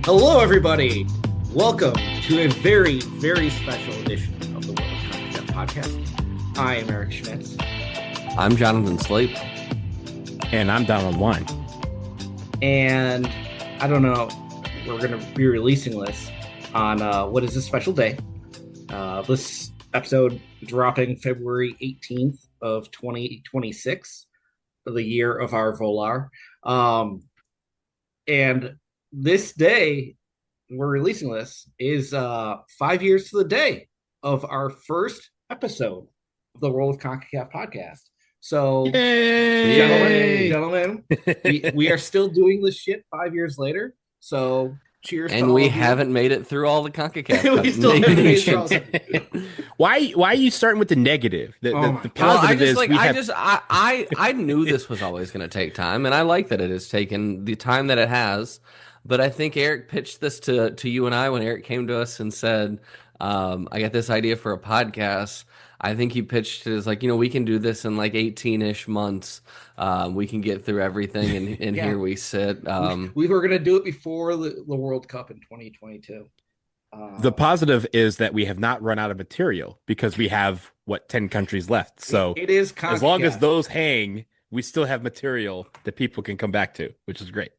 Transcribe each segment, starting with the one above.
Hello, everybody. Welcome to a very, very special edition of the World of Concacaf Podcast. I am Eric Schmitz. I'm Jonathan Sleep. And I'm Donald Wine. And I don't know, we're going to be releasing this on what is a special day. This episode dropping February 18th of 2026, the year of our Volar. And this day, we're releasing this, is 5 years to the day of our first episode of the World of Concacaf Podcast. So, gentlemen, we are still doing this shit 5 years later. So, cheers. And we haven't made it through all the CONCACAF. We still haven't made it through. Why are you starting with the negative? The positive I knew this was always going to take time, and I like that it has taken the time that it has. But I think Eric pitched this to you and I when Eric came to us and said, I got this idea for a podcast. I think he pitched it as like, we can do this in like 18-ish months. We can get through everything, and here we sit. We were going to do it before the World Cup in 2022. The positive is that we have not run out of material because we have, 10 countries left. So it is CONCACAF. As long as those hang, we still have material that people can come back to, which is great.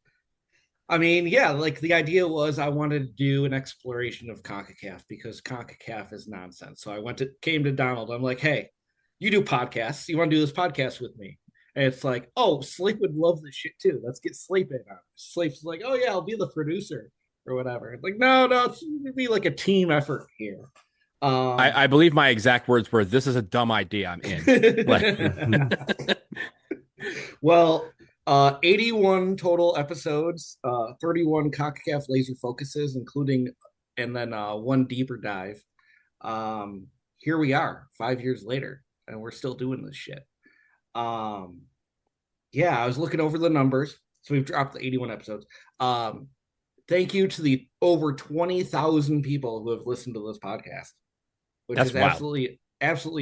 I mean, yeah, like the idea was I wanted to do an exploration of CONCACAF because CONCACAF is nonsense. So I came to Donald. I'm like, hey, you do podcasts. You want to do this podcast with me? And it's like, oh, Sleep would love this shit too. Let's get Sleep in on it. Sleep's like, oh yeah, I'll be the producer or whatever. It's like, no, it's going to be like a team effort here. I believe my exact words were, this is a dumb idea. I'm in. Well, 81 total episodes, 31 CONCACAF laser focuses, including, and then one deeper dive. Here we are 5 years later, and we're still doing this shit. I was looking over the numbers. So we've dropped the 81 episodes. Thank you to the over 20,000 people who have listened to this podcast, which is absolutely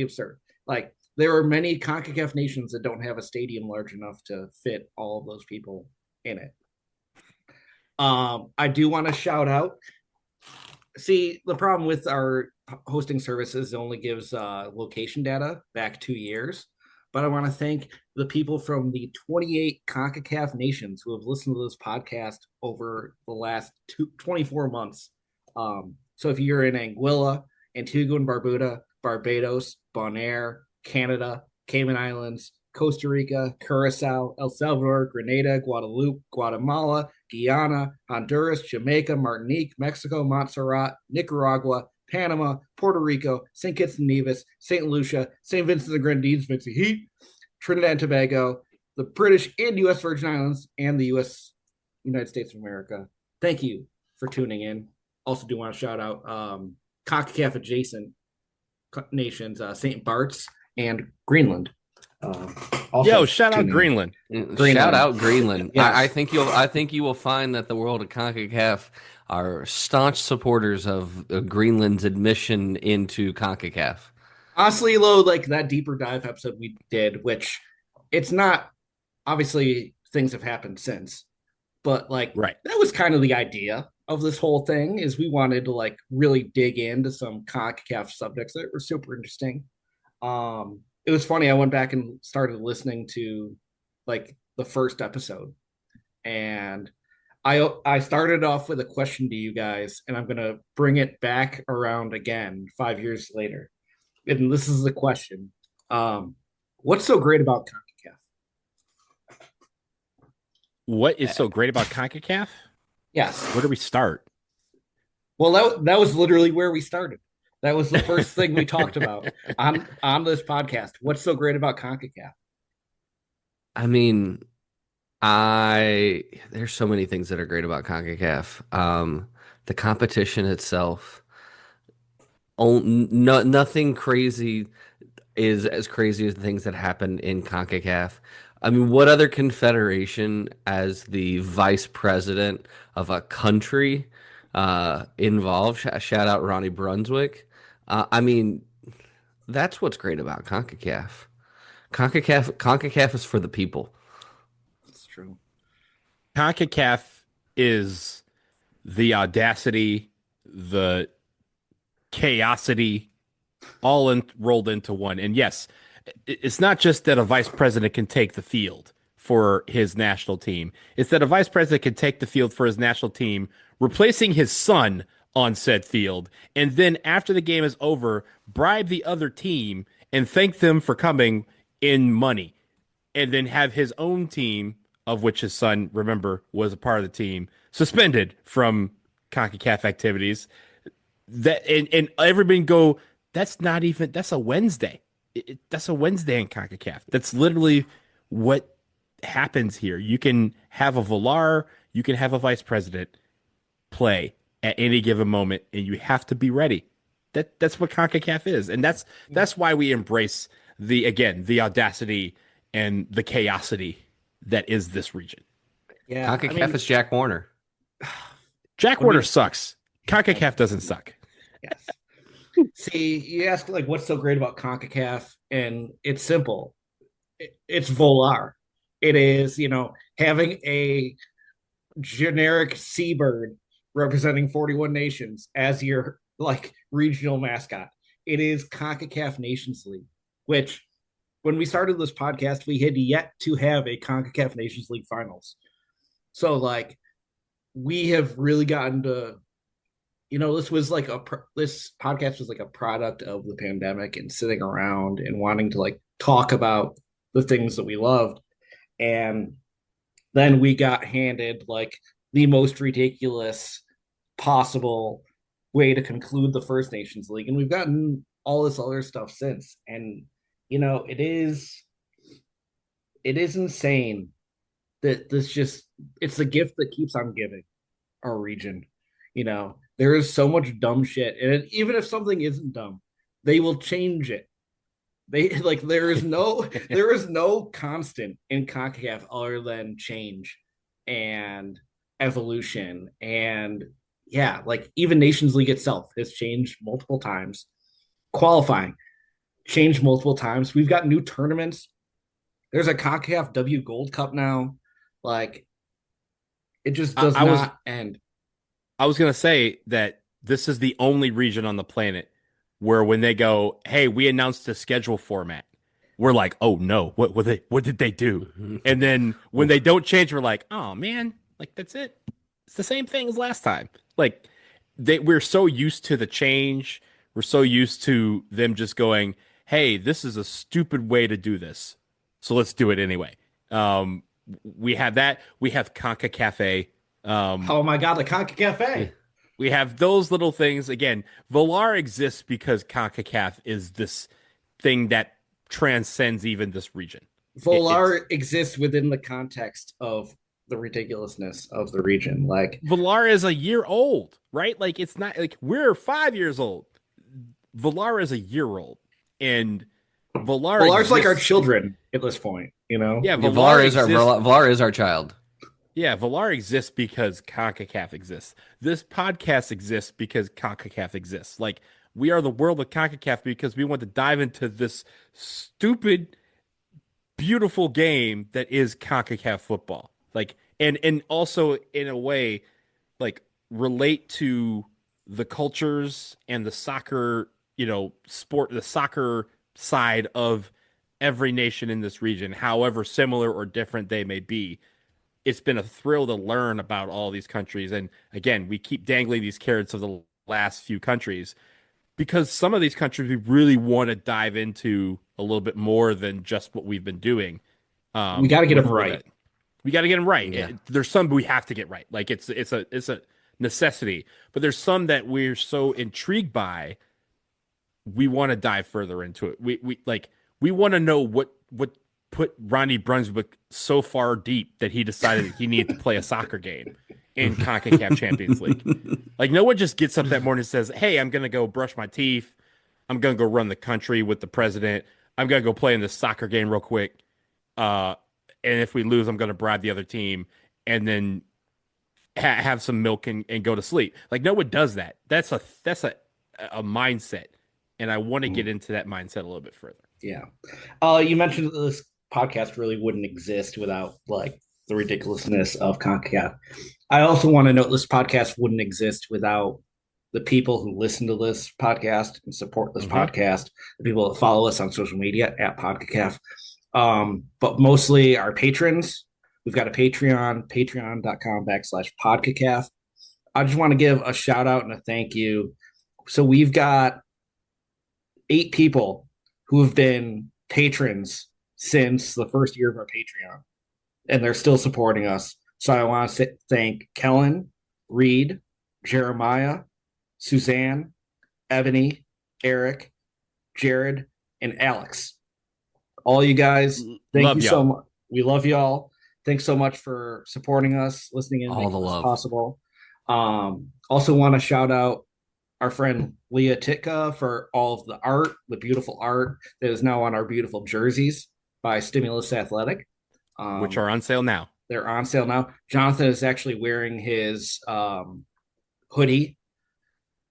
absurd. Like, there are many CONCACAF nations that don't have a stadium large enough to fit all of those people in it. I do want to shout out. See, the problem with our hosting services, it only gives location data back 2 years. But I want to thank the people from the 28 CONCACAF nations who have listened to this podcast over the last 24 months. So if you're in Anguilla, Antigua and Barbuda, Barbados, Bonaire, Canada, Cayman Islands, Costa Rica, Curacao, El Salvador, Grenada, Guadeloupe, Guatemala, Guyana, Honduras, Jamaica, Martinique, Mexico, Montserrat, Nicaragua, Panama, Puerto Rico, St. Kitts and Nevis, St. Lucia, St. Vincent and the Grenadines, Vincy Heat, Trinidad and Tobago, the British and U.S. Virgin Islands, and the United States of America. Thank you for tuning in. Also do want to shout out CONCACAF adjacent nations, St. Bart's and Greenland. Shout out Greenland. Shout out Greenland. Yes. I think you will find that the World of CONCACAF are staunch supporters of Greenland's admission into CONCACAF. Honestly, like that deeper dive episode we did, which it's not, obviously things have happened since, but that was kind of the idea of this whole thing, is we wanted to really dig into some CONCACAF subjects that were super interesting. It was funny. I went back and started listening to the first episode, and I started off with a question to you guys, and I'm going to bring it back around again 5 years later. And this is the question. What's so great about CONCACAF? What is so great about CONCACAF? Yes. Where do we start? Well, that was literally where we started. That was the first thing we talked about on this podcast. What's so great about CONCACAF? I mean, there's so many things that are great about CONCACAF. The competition itself, nothing crazy is as crazy as the things that happen in CONCACAF. I mean, what other confederation, as the vice president of a country involved? Shout out Ronnie Brunswick. I mean, that's what's great about CONCACAF. CONCACAF is for the people. That's true. CONCACAF is the audacity, the chaosity, rolled into one. And yes, it's not just that a vice president can take the field for his national team. It's that a vice president can take the field for his national team, replacing his son on said field, and then after the game is over, bribe the other team and thank them for coming in money, and then have his own team, of which his son, remember, was a part of the team, suspended from CONCACAF activities. And everybody go, that's a Wednesday. That's a Wednesday in CONCACAF. That's literally what happens here. You can have a Villar, you can have a vice president play at any given moment, and you have to be ready. That's what CONCACAF is. And that's why we embrace the audacity and the chaosity that is this region. Yeah, CONCACAF is Jack Warner. Jack Warner sucks. CONCACAF doesn't suck. Yes. See, you ask like what's so great about CONCACAF, and it's simple. It's Volar. It is, having a generic seabird representing 41 nations as your like regional mascot. It is CONCACAF Nations League, which when we started this podcast, we had yet to have a CONCACAF Nations League finals. So like we have really gotten to, this podcast was like a product of the pandemic and sitting around and wanting to like talk about the things that we loved. And then we got handed like the most ridiculous possible way to conclude the First Nations League. And we've gotten all this other stuff since. And, it is insane that it's the gift that keeps on giving our region. There is so much dumb shit. And even if something isn't dumb, they will change it. There is no constant in CONCACAF other than change and evolution. And yeah, like even Nations League itself has changed multiple times. Qualifying changed multiple times. We've got new tournaments. There's a CONCACAF W Gold Cup now. Like it just does not end. I was gonna say that this is the only region on the planet where when they go, hey, we announced a schedule format, we're like, oh no, what did they do? And then when they don't change, we're like, oh man, like that's it. It's the same thing as last time. Like we're so used to the change. We're so used to them just going, hey, this is a stupid way to do this, so let's do it anyway. We have that. We have CONCACAF. Oh my God, the CONCACAF. We have those little things. Again, Volar exists because CONCACAF is this thing that transcends even this region. Volar exists within the context of the ridiculousness of the region. Like Volar is a year old, right? Like it's not like we're 5 years old. Volar is a year old, and Volar's like our children at this point. Yeah, Volar is our child. Yeah, Villar exists because CONCACAF exists. This podcast exists because CONCACAF exists. Like, we are the world of CONCACAF because we want to dive into this stupid, beautiful game that is CONCACAF football. Like, and also, in a way, like, relate to the cultures and the soccer, sport, the soccer side of every nation in this region, however similar or different they may be. It's been a thrill to learn about all these countries. And again, we keep dangling these carrots of the last few countries because some of these countries we really want to dive into a little bit more than just what we've been doing. We got to get them right. We got to get them right. Yeah. There's some we have to get right. Like it's a necessity, but there's some that we're so intrigued by. We want to dive further into it. We want to know what put Ronnie Brunswick so far deep that he decided that he needed to play a soccer game in CONCACAF Champions League. Like no one just gets up that morning and says, hey, I'm going to go brush my teeth. I'm going to go run the country with the president. I'm going to go play in this soccer game real quick. And if we lose, I'm going to bribe the other team and then have some milk and go to sleep. Like no one does that. That's a mindset. And I want to get into that mindset a little bit further. Yeah. You mentioned that this podcast really wouldn't exist without like the ridiculousness of CONCACAF. I also want to note this podcast wouldn't exist without the people who listen to this podcast and support this podcast, the people that follow us on social media at PODCACAF, but mostly our patrons. We've got a Patreon, patreon.com/PODCACAF. I just want to give a shout out and a thank you. So we've got 8 people who have been patrons since the first year of our Patreon, and they're still supporting us. So I want to thank Kellen, Reed, Jeremiah, Suzanne, Ebony, Eric, Jared, and Alex. All you guys, thank you so much. We love y'all. Thanks so much for supporting us, listening in, making this possible. Also want to shout out our friend Leah Titka for all of the art, the beautiful art that is now on our beautiful jerseys by Stimulus Athletic. Which are on sale now. They're on sale now. Jonathan is actually wearing his hoodie,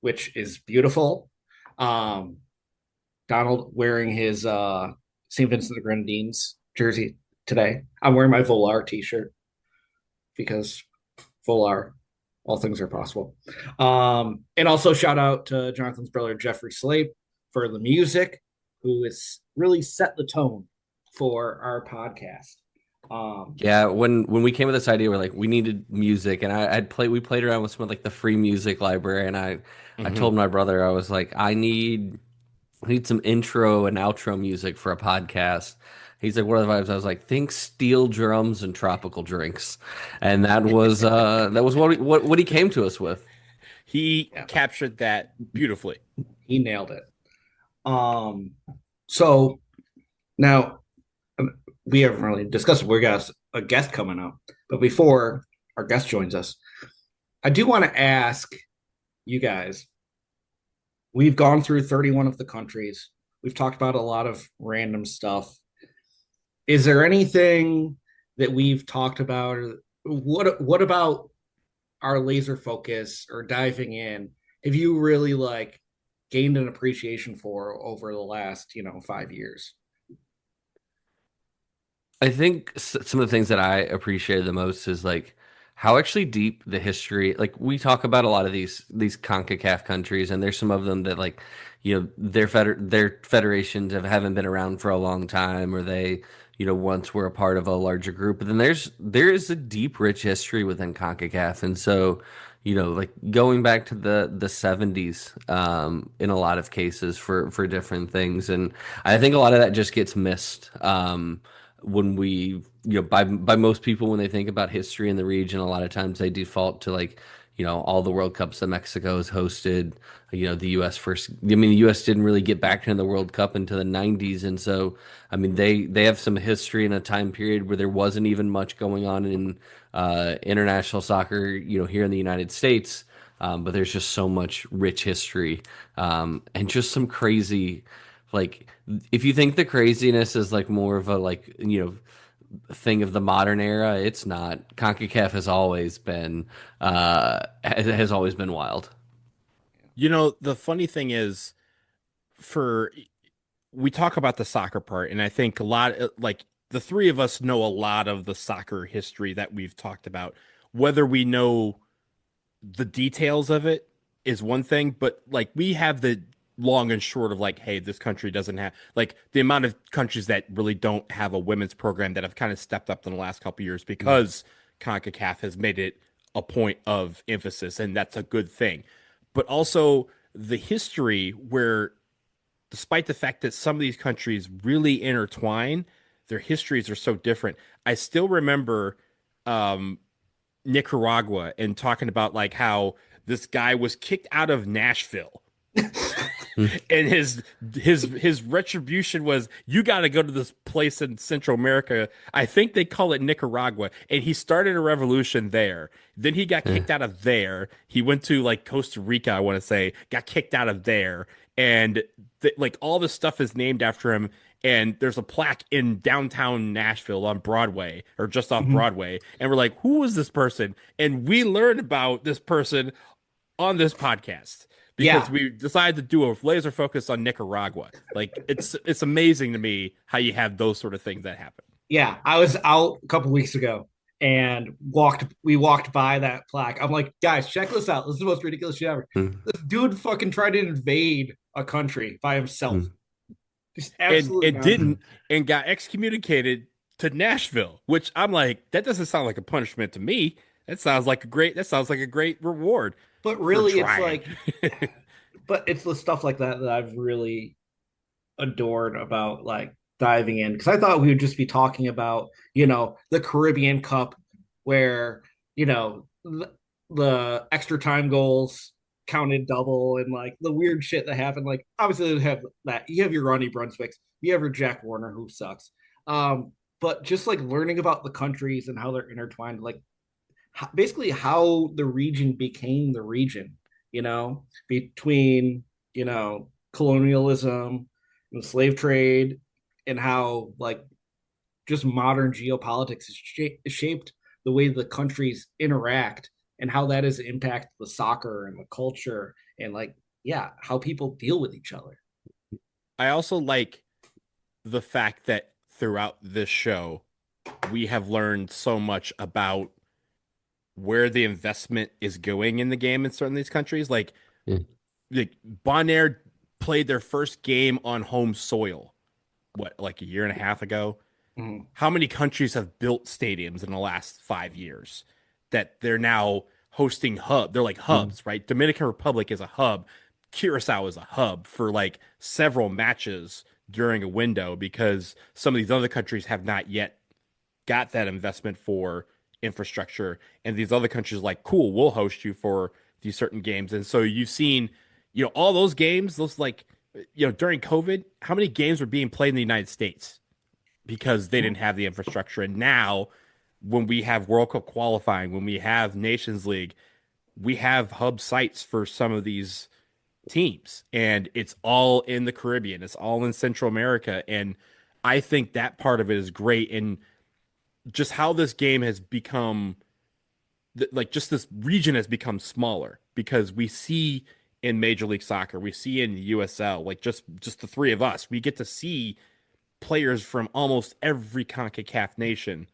which is beautiful. Donald wearing his St. Vincent the Grenadines jersey today. I'm wearing my Volar t-shirt because Volar, all things are possible. And also shout out to Jonathan's brother, Jeffrey Slape, for the music, who has really set the tone for our podcast. Yeah, when we came with this idea, we're like, we needed music, and we played around with some of like the free music library, and I told my brother, I was like, I need some intro and outro music for a podcast. He's like, what are the vibes? I was like, think steel drums and tropical drinks, and that was what he came to us with. He captured that beautifully. He nailed it. So now we haven't really discussed it. We got a guest coming up, but before our guest joins us, I do want to ask you guys. We've gone through 31 of the countries. We've talked about a lot of random stuff. Is there anything that we've talked about, or what about our laser focus or diving in? Have you really like gained an appreciation for over the last 5 years? I think some of the things that I appreciated the most is like how actually deep the history. Like we talk about a lot of these CONCACAF countries, and there's some of them that like their federations haven't been around for a long time, or they once were a part of a larger group. But then there is a deep, rich history within CONCACAF, and so like going back to the 70s in a lot of cases for different things, and I think a lot of that just gets missed. When we, by most people, when they think about history in the region, a lot of times they default to like, all the World Cups that Mexico has hosted, the U.S. first. I mean, the U.S. didn't really get back into the World Cup into the 90s. And so, I mean, they have some history in a time period where there wasn't even much going on in international soccer, here in the United States. But there's just so much rich history and just some crazy. Like, if you think the craziness is like more of a like thing of the modern era, it's not. CONCACAF has always been wild. The funny thing is, we talk about the soccer part, and I think a lot like the three of us know a lot of the soccer history that we've talked about. Whether we know the details of it is one thing, but like we have the long and short of like, hey, this country doesn't have like the amount of countries that really don't have a women's program that have kind of stepped up in the last couple of years because CONCACAF has made it a point of emphasis, and that's a good thing. But also the history where, despite the fact that some of these countries really intertwine, their histories are so different. I still remember Nicaragua and talking about like how this guy was kicked out of Nashville. And his retribution was, you got to go to this place in Central America. I think they call it Nicaragua. And he started a revolution there. Then he got kicked out of there. He went to like Costa Rica, I want to say, got kicked out of there. And like all this stuff is named after him. And there's a plaque in downtown Nashville on Broadway, or just off Broadway. And we're like, who is this person? And we learned about this person on this podcast. Because we decided to do a laser focus on Nicaragua. Like it's amazing to me how you have those sort of things that happen. Yeah, I was out a couple weeks ago, and we walked by that plaque. I'm like, guys, check this out. This is the most ridiculous shit ever. Mm, This dude fucking tried to invade a country by himself. mm, Just and absolutely it nonsense. didn't, and got excommunicated to Nashville, which I'm like, that doesn't sound like a punishment to me. That sounds like a great reward But for really, it's trying. like, but it's the stuff like that that I've really adored about like diving in, because I thought we would just be talking about, the Caribbean Cup, where, the extra time goals counted double and like the weird shit that happened. Like, obviously, you have that. You have your Ronnie Brunswicks, you have your Jack Warner, who sucks. But just like learning about the countries and how they're intertwined, like basically how the region became the region, between, colonialism and the slave trade, and how like just modern geopolitics has shaped the way the countries interact, and how that has impacted the soccer and the culture, and like, yeah, how people deal with each other. I also like the fact that throughout this show, we have learned so much about where the investment is going in the game in certain of these countries. mm, Like Bonaire played their first game on home soil, what, like a year and a half ago? Mhm. How many countries have built stadiums in the last 5 years that they're now hosting hub? They're like mm, hubs, right? Dominican Republic is a hub. Curacao is a hub for like several matches during a window because some of these other countries have not yet got that investment for infrastructure. And these other countries like, cool, we'll host you for these certain games. And so you've seen, all those games, those like, during COVID, how many games were being played in the United States because they didn't have the infrastructure. And now when we have World Cup qualifying, when we have Nations League, we have hub sites for some of these teams, and it's all in the Caribbean, it's all in Central America. And I think that part of it is great. And just how this game has become, like, just this region has become smaller because we see in Major League Soccer, we see in USL, like just the three of us, we get to see players from almost every CONCACAF nation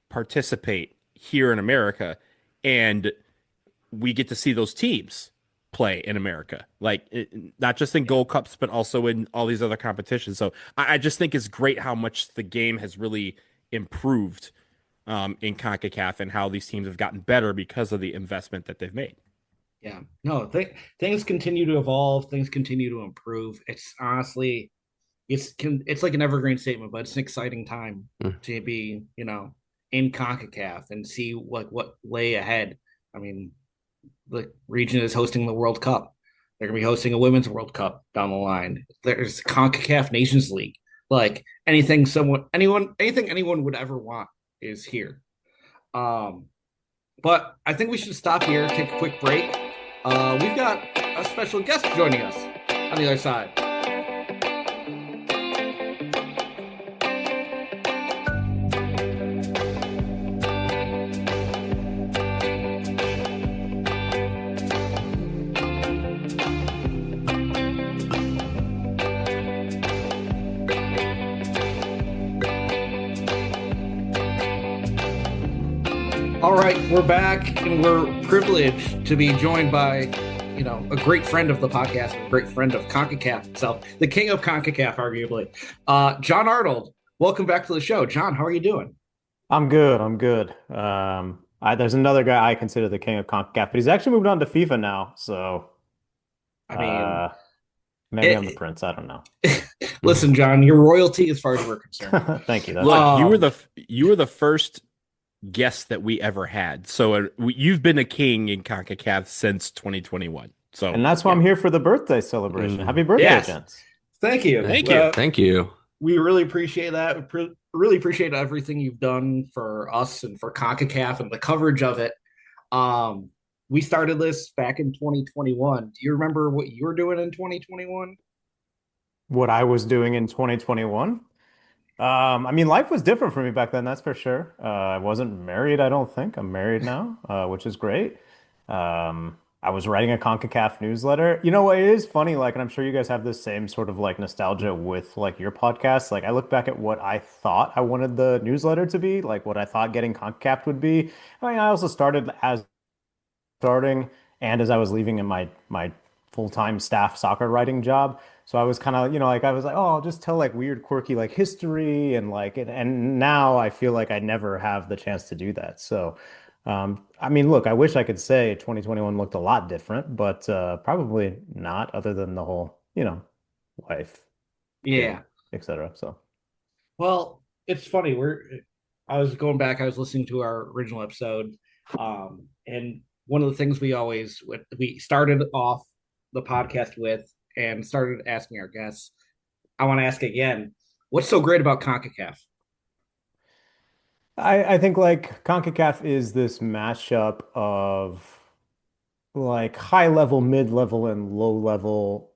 participate here in America, and we get to see those teams play in America, like not just in Gold Cups, but also in all these other competitions. So I just think it's great how much the game has really improved in CONCACAF and how these teams have gotten better because of the investment that they've made. Yeah, no, things continue to evolve, things continue to improve. It's honestly, it's like an evergreen statement, but it's an exciting time mm. to be, in CONCACAF and see what lay ahead. I mean, the region is hosting the World Cup. They're gonna be hosting a Women's World Cup down the line. There's CONCACAF Nations League. Like, anything anyone would ever want is here. Um, but I think we should stop here, take a quick break. We've got a special guest joining us on the other side. All right, we're back, and we're privileged to be joined by, a great friend of the podcast, a great friend of CONCACAF itself, the king of CONCACAF, arguably, Jon Arnold. Welcome back to the show, John. How are you doing? I'm good. I'm good. There's another guy I consider the king of CONCACAF, but he's actually moved on to FIFA now. So I mean, uh, maybe I'm the it, prince. I don't know. listen, John, you're royalty as far as we're concerned. Thank you. That's Look, Um, you were the first guest that we ever had. So you've been a king in CONCACAF since 2021. So and that's why yeah. I'm here for the birthday celebration. Mm. Happy birthday, Yes. gents. Thank you. Thank you. Thank you. We really appreciate that. We really appreciate everything you've done for us and for CONCACAF and the coverage of it. Um, we started this back in 2021. Do you remember what you were doing in 2021? What I was doing in 2021. I mean, life was different for me back then, that's for sure. I wasn't married, I don't think. I'm married now, which is great. Um, I was writing a CONCACAF newsletter. You know what? It is funny, like, and I'm sure you guys have this same sort of like nostalgia with like your podcast. Like, I look back at what I thought I wanted the newsletter to be, like what I thought getting CONCACAF would be. I mean, I also started as starting and as I was leaving in my full-time staff soccer writing job. So I was kind of, like I was like, oh, I'll just tell like weird, quirky like history and like and now I feel like I never have the chance to do that. So I mean, look, I wish I could say 2021 looked a lot different, but probably not other than the whole, wife, kid, Yeah. etc. So Well, it's funny. I was going back, I was listening to our original episode. And one of the things we started off the podcast with and started asking our guests, I want to ask again, what's so great about CONCACAF? I think like CONCACAF is this mashup of like high level, mid level, and low level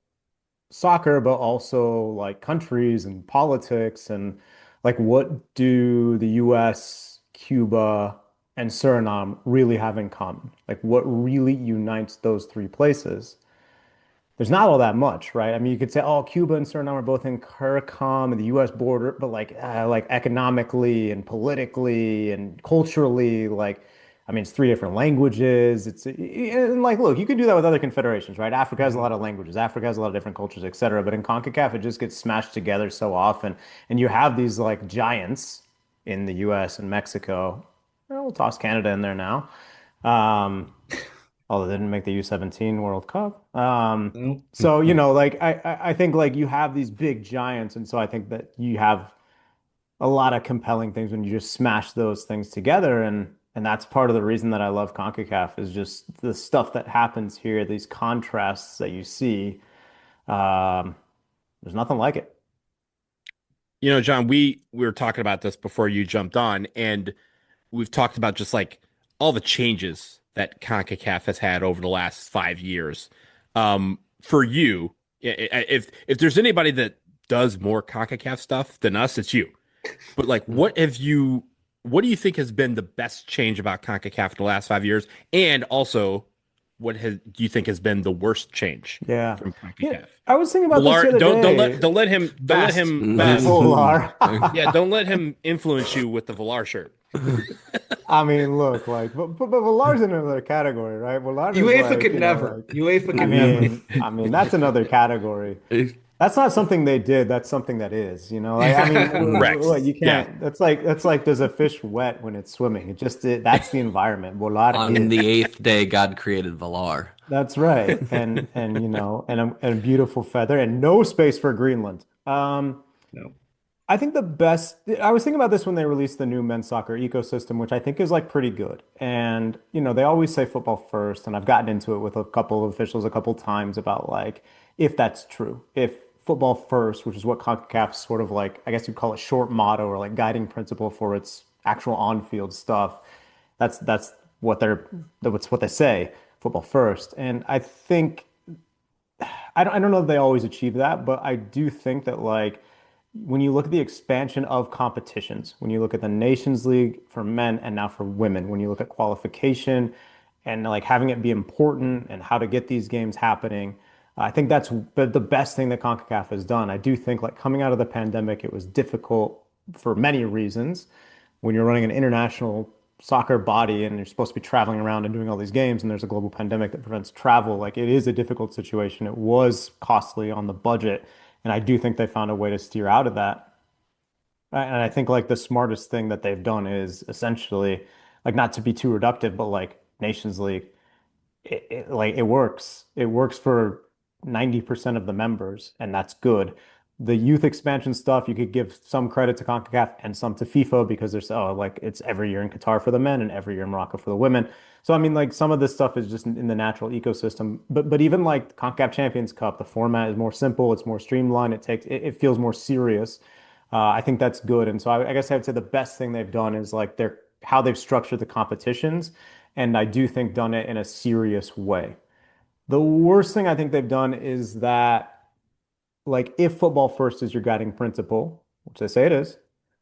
soccer, but also like countries and politics and like what do the US, Cuba, and Suriname really have in common? Like what really unites those three places? There's not all that much, right? I mean, you could say, oh, Cuba and Suriname are both in CARICOM and the U.S. border, but like economically and politically and culturally, like, I mean, it's three different languages. And like, look, you can do that with other confederations, right? Africa has a lot of languages. Africa has a lot of different cultures, et cetera. But in CONCACAF, it just gets smashed together so often. And you have these like giants in the U.S. and Mexico. Well, we'll toss Canada in there now. Um, although they didn't make the U17 World Cup. No. So, like I think like you have these big giants, and so I think that you have a lot of compelling things when you just smash those things together, and that's part of the reason that I love CONCACAF is just the stuff that happens here, these contrasts that you see. Um, there's nothing like it. John, we were talking about this before you jumped on, and we've talked about just like all the changes that CONCACAF has had over the last 5 years. For you, if there's anybody that does more CONCACAF stuff than us, it's you. But like, what do you think has been the best change about CONCACAF in the last 5 years? And also, do you think has been the worst change Yeah. from Yeah. CONCACAF? I was thinking about this the Villar, other day. don't let him, Volar. yeah, don't let him influence you with the Villar shirt. I mean, look, like, but Villar's in another category, right? Villar is UEFA like, could never. like, UEFA I could never. mean, that's another category. That's not something they did. That's something that is, Like, I mean, Correct. you Yeah. can't. That's like does a fish wet when it's swimming? That's the environment. Volar On is. the eighth day, God created Valar. That's right. And and a beautiful feather and no space for Greenland. No. I think the best, I was thinking about this when they released the new men's soccer ecosystem, which I think is like pretty good. And, they always say football first. And I've gotten into it with a couple of officials a couple times about like, if that's true, if football first, which is what CONCACAF's sort of like, I guess you'd call it short motto or like guiding principle for its actual on-field stuff. That's that's what they say, football first. And I think, I don't know if they always achieve that, but I do think that like, when you look at the expansion of competitions, when you look at the Nations League for men and now for women, when you look at qualification and like having it be important and how to get these games happening, I think that's the best thing that CONCACAF has done. I do think like coming out of the pandemic, it was difficult for many reasons. When you're running an international soccer body and you're supposed to be traveling around and doing all these games and there's a global pandemic that prevents travel, like it is a difficult situation. It was costly on the budget. And I do think they found a way to steer out of that. And I think like the smartest thing that they've done is essentially like not to be too reductive, but like Nations League, like it works. It works for 90% of the members, and that's good. The youth expansion stuff, you could give some credit to CONCACAF and some to FIFA because there's like it's every year in Qatar for the men and every year in Morocco for the women. So I mean, like some of this stuff is just in the natural ecosystem. But even like CONCACAF Champions Cup, the format is more simple, it's more streamlined, it feels more serious. I think that's good. And so I guess I would say the best thing they've done is like their how they've structured the competitions, and I do think done it in a serious way. The worst thing I think they've done is that, like, if football first is your guiding principle, which they say it is,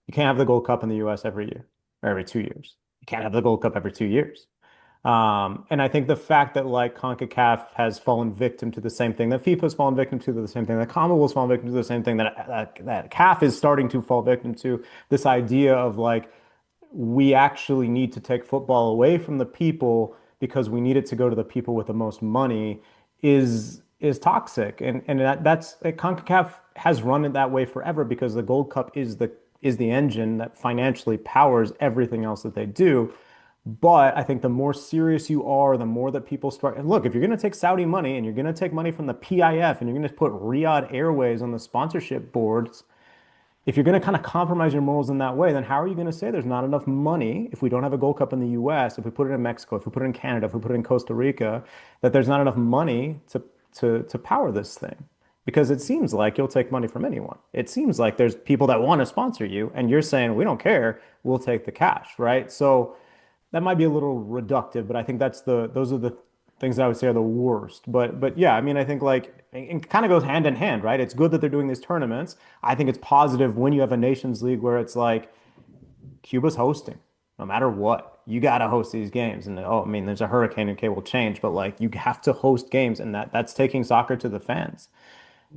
you can't have the Gold Cup in the US every year or every 2 years. You can't have the Gold Cup every 2 years. And I think the fact that like CONCACAF has fallen victim to the same thing, that FIFA's fallen victim to the same thing, that CONMEBOL's fallen victim to the same thing, that CAF is starting to fall victim to this idea of like we actually need to take football away from the people because we need it to go to the people with the most money is toxic. And that's CONCACAF has run it that way forever because the Gold Cup is the engine that financially powers everything else that they do. But I think the more serious you are, the more that people start. And look, if you're going to take Saudi money and you're going to take money from the PIF and you're going to put Riyadh Airways on the sponsorship boards, if you're going to kind of compromise your morals in that way, then how are you going to say there's not enough money if we don't have a Gold Cup in the US, if we put it in Mexico, if we put it in Canada, if we put it in Costa Rica, that there's not enough money to power this thing? Because it seems like you'll take money from anyone. It seems like there's people that want to sponsor you, and you're saying, we don't care, we'll take the cash, right? So that might be a little reductive, but I think those are the things that I would say are the worst. But yeah, I mean, I think like it kind of goes hand in hand, right? It's good that they're doing these tournaments. I think it's positive when you have a Nations League where it's like Cuba's hosting, no matter what. You got to host these games. And oh, I mean, there's a hurricane, okay, will change, but like you have to host games, and that's taking soccer to the fans.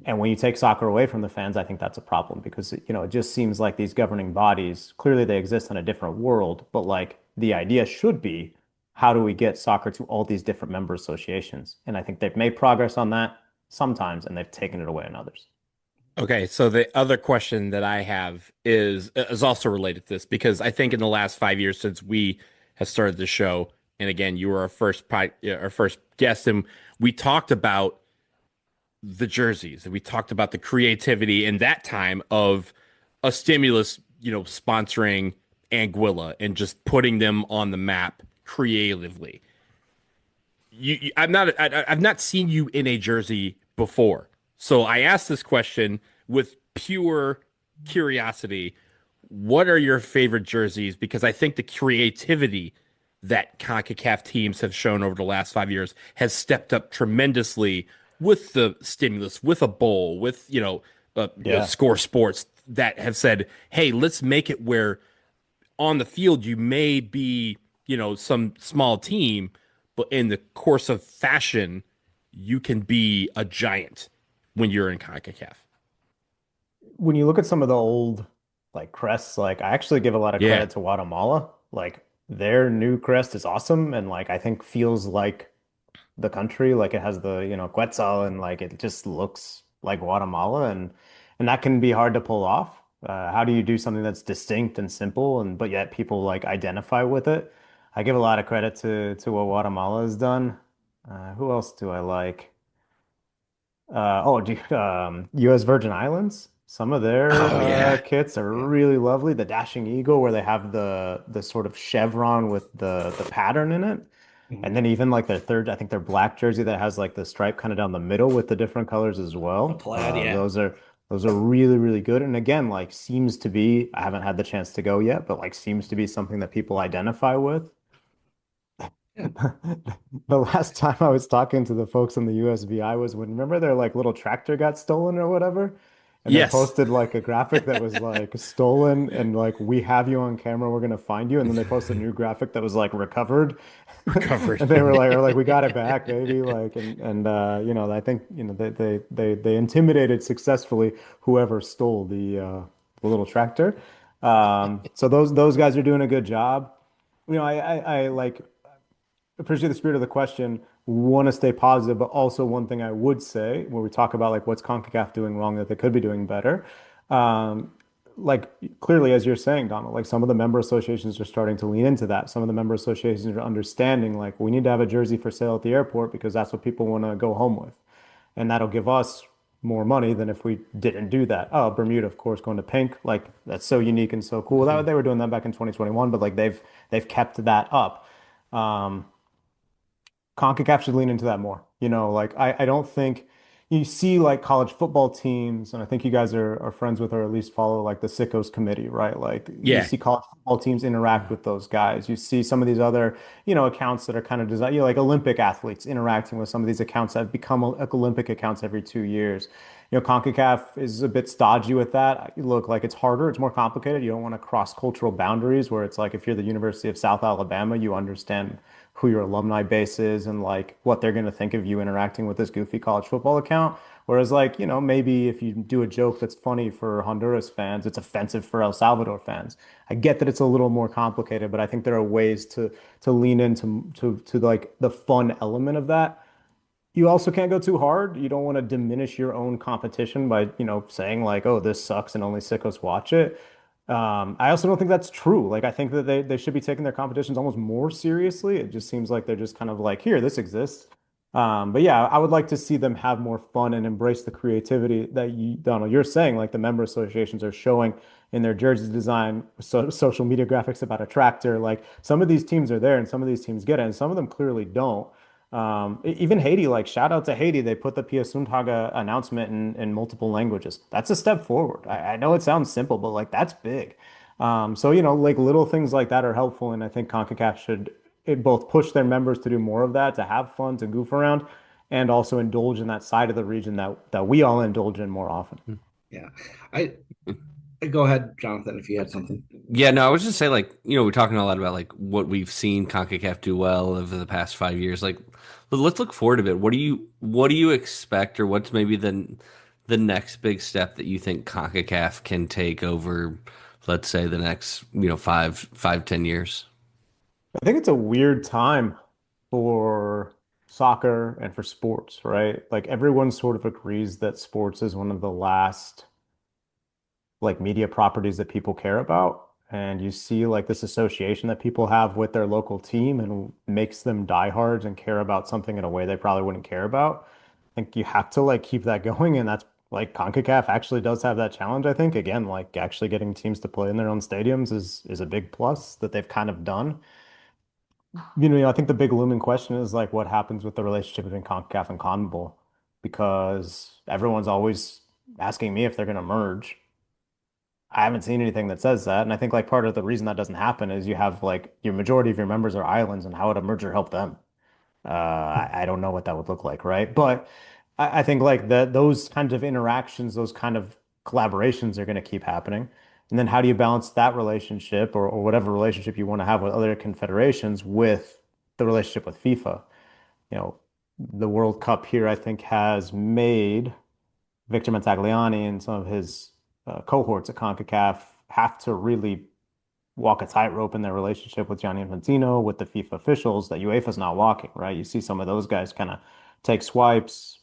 And when you take soccer away from the fans, I think that's a problem because it just seems like these governing bodies, clearly they exist in a different world, but like the idea should be, how do we get soccer to all these different member associations? And I think they've made progress on that sometimes, and they've taken it away in others. Okay, so the other question that I have is also related to this because I think in the last 5 years since we have started the show, and again, you were our first guest, and we talked about the jerseys and we talked about the creativity in that time of a stimulus, sponsoring Anguilla and just putting them on the map creatively. I've not seen you in a jersey before. So I asked this question with pure curiosity. What are your favorite jerseys? Because I think the creativity that CONCACAF teams have shown over the last 5 years has stepped up tremendously with the stimulus, with a bowl, with, Yeah. Score Sports that have said, hey, let's make it where on the field you may be, some small team, but in the course of fashion, you can be a giant when you're in CONCACAF. When you look at some of the old like crests, like I actually give a lot of Yeah. credit to Guatemala. Like their new crest is awesome and like I think feels like the country, like it has the, Quetzal and like it just looks like Guatemala and that can be hard to pull off. How do you do something that's distinct and simple and but yet people like identify with it? I give a lot of credit to what Guatemala has done. Who else do I like? U.S. Virgin Islands. Some of their Oh yeah. kits are really lovely. The Dashing Eagle, where they have the sort of chevron with the pattern in it, Mhm. and then even like their third, I think their black jersey that has like the stripe kind of down the middle with the different colors as The well. plaid, yeah. Those are really really good. And again, like seems to be, I haven't had the chance to go yet, but like seems to be something that people identify with. Yeah. The last time I was talking to the folks in the USVI was when, remember their like little tractor got stolen or whatever? And they Yes. posted like a graphic that was like stolen and like we have you on camera, we're gonna find you. And then they posted a new graphic that was like recovered. Recovered. And they were like, we got it back, baby. Like I think, they intimidated successfully whoever stole the little tractor. So those guys are doing a good job. I like appreciate the spirit of the question. Want to stay positive, but also one thing I would say when we talk about like what's CONCACAF doing wrong that they could be doing better. Um, like clearly, as you're saying, Donald, like some of the member associations are starting to lean into that. Some of the member associations are understanding like we need to have a jersey for sale at the airport because that's what people want to go home with, and that'll give us more money than if we didn't do that. Oh, Bermuda, of course, going to pink, like that's so unique and so cool. That Mhm. they were doing that back in 2021, but like they've kept that up. Um, CONCACAF should lean into that more. Like I don't think you see like college football teams, and I think you guys are friends with or at least follow like the Sickos committee, right? Like you Yeah. see college football teams interact with those guys. You see some of these other, accounts that are kind of designed, like Olympic athletes interacting with some of these accounts that have become like Olympic accounts every 2 years. CONCACAF is a bit stodgy with that. Look, like it's harder, it's more complicated. You don't want to cross cultural boundaries where it's like if you're the University of South Alabama, you understand who your alumni base is and like what they're going to think of you interacting with this goofy college football account. Whereas, like, maybe if you do a joke that's funny for Honduras fans, it's offensive for El Salvador fans. I get that it's a little more complicated, but I think there are ways to lean into to like the fun element of that. You also can't go too hard. You don't want to diminish your own competition by, saying like, oh, this sucks and only sickos watch it. I also don't think that's true. Like, I think that they should be taking their competitions almost more seriously. It just seems like they're just kind of like, here, this exists. But yeah, I would like to see them have more fun and embrace the creativity that Donald, you're saying, like the member associations are showing in their jersey design, social media graphics about a tractor. Like some of these teams are there and some of these teams get it, and some of them clearly don't. Even Haiti, like shout out to Haiti, they put the Pia Sundhage announcement in multiple languages. That's a step forward. I know it sounds simple, but like that's big. So like little things like that are helpful, and I think CONCACAF should both push their members to do more of that, to have fun, to goof around, and also indulge in that side of the region that we all indulge in more often. Yeah. I Go ahead, Jonathan, if you had something. Yeah, no, I was just saying, like, we're talking a lot about like what we've seen CONCACAF do well over the past 5 years. Like, let's look forward a bit. What do you expect, or what's maybe the next big step that you think CONCACAF can take over, let's say, the next 5, 10 years? I think it's a weird time for soccer and for sports, right? Like everyone sort of agrees that sports is one of the last like media properties that people care about. And you see like this association that people have with their local team and makes them diehards and care about something in a way they probably wouldn't care about. I think you have to like keep that going. And that's like CONCACAF actually does have that challenge, I think. Again, like actually getting teams to play in their own stadiums is a big plus that they've kind of done. I think the big looming question is like what happens with the relationship between CONCACAF and CONMEBOL because everyone's always asking me if they're going to merge. I haven't seen anything that says that. And I think like part of the reason that doesn't happen is you have like your majority of your members are islands and how would a merger help them? I don't know what that would look like, right? But I think like those kinds of interactions, those kind of collaborations are going to keep happening. And then how do you balance that relationship or whatever relationship you want to have with other confederations with the relationship with FIFA? You know, the World Cup here, I think, has made Victor Montagliani and some of his cohorts at CONCACAF have to really walk a tightrope in their relationship with Gianni Infantino, with the FIFA officials that UEFA's not walking, right? You see some of those guys kind of take swipes,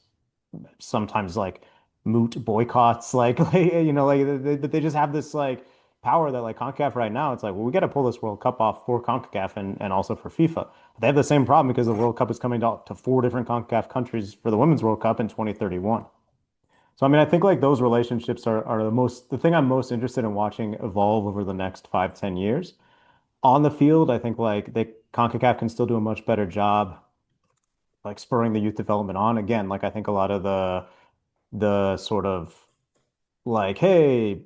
sometimes like moot boycotts, like they just have this like power that like CONCACAF right now, it's like, well, we got to pull this World Cup off for CONCACAF and also for FIFA. They have the same problem because the World Cup is coming to four different CONCACAF countries for the Women's World Cup in 2031. So I mean, I think like those relationships are the thing I'm most interested in watching evolve over the next 5, 10 years. On the field, I think like CONCACAF can still do a much better job like spurring the youth development on. Again, like I think a lot of the sort of like, hey,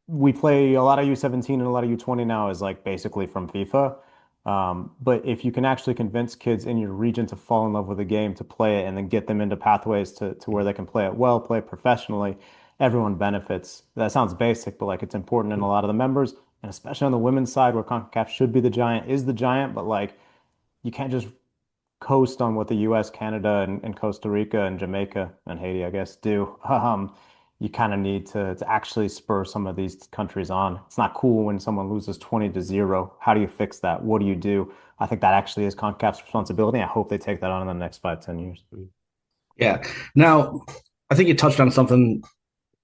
we play a lot of U17 and a lot of U20 now is like basically from FIFA. But if you can actually convince kids in your region to fall in love with the game, to play it, and then get them into pathways to where they can play it well, play it professionally, everyone benefits. That sounds basic, but like it's important in a lot of the members, and especially on the women's side where CONCACAF should be the giant, is the giant, but like you can't just coast on what the US, Canada, and Costa Rica and Jamaica and Haiti, I guess, do. You kind of need to actually spur some of these countries on. It's not cool when someone loses 20-0. How do you fix that? What do you do? I think that actually is CONCACAF's responsibility. I hope they take that on in the next 5, 10 years. Yeah. Now, I think you touched on something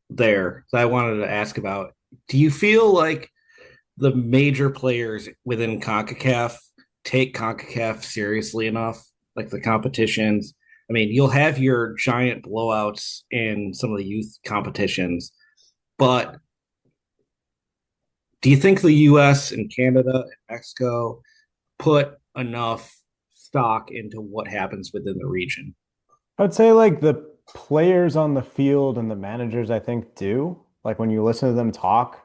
there that I wanted to ask about. Do you feel like the major players within CONCACAF take CONCACAF seriously enough? Like the competitions. I mean, you'll have your giant blowouts in some of the youth competitions, but do you think the US and Canada and Mexico put enough stock into what happens within the region? I'd say like the players on the field and the managers, I think, do. Like when you listen to them talk,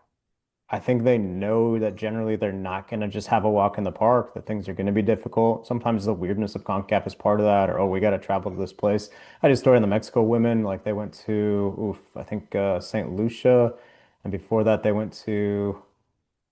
I think they know that generally they're not going to just have a walk in the park, that things are going to be difficult. Sometimes the weirdness of CONCACAF is part of that, or, oh, we got to travel to this place. I just story on the Mexico women, like they went to, I think St. Lucia. And before that, they went to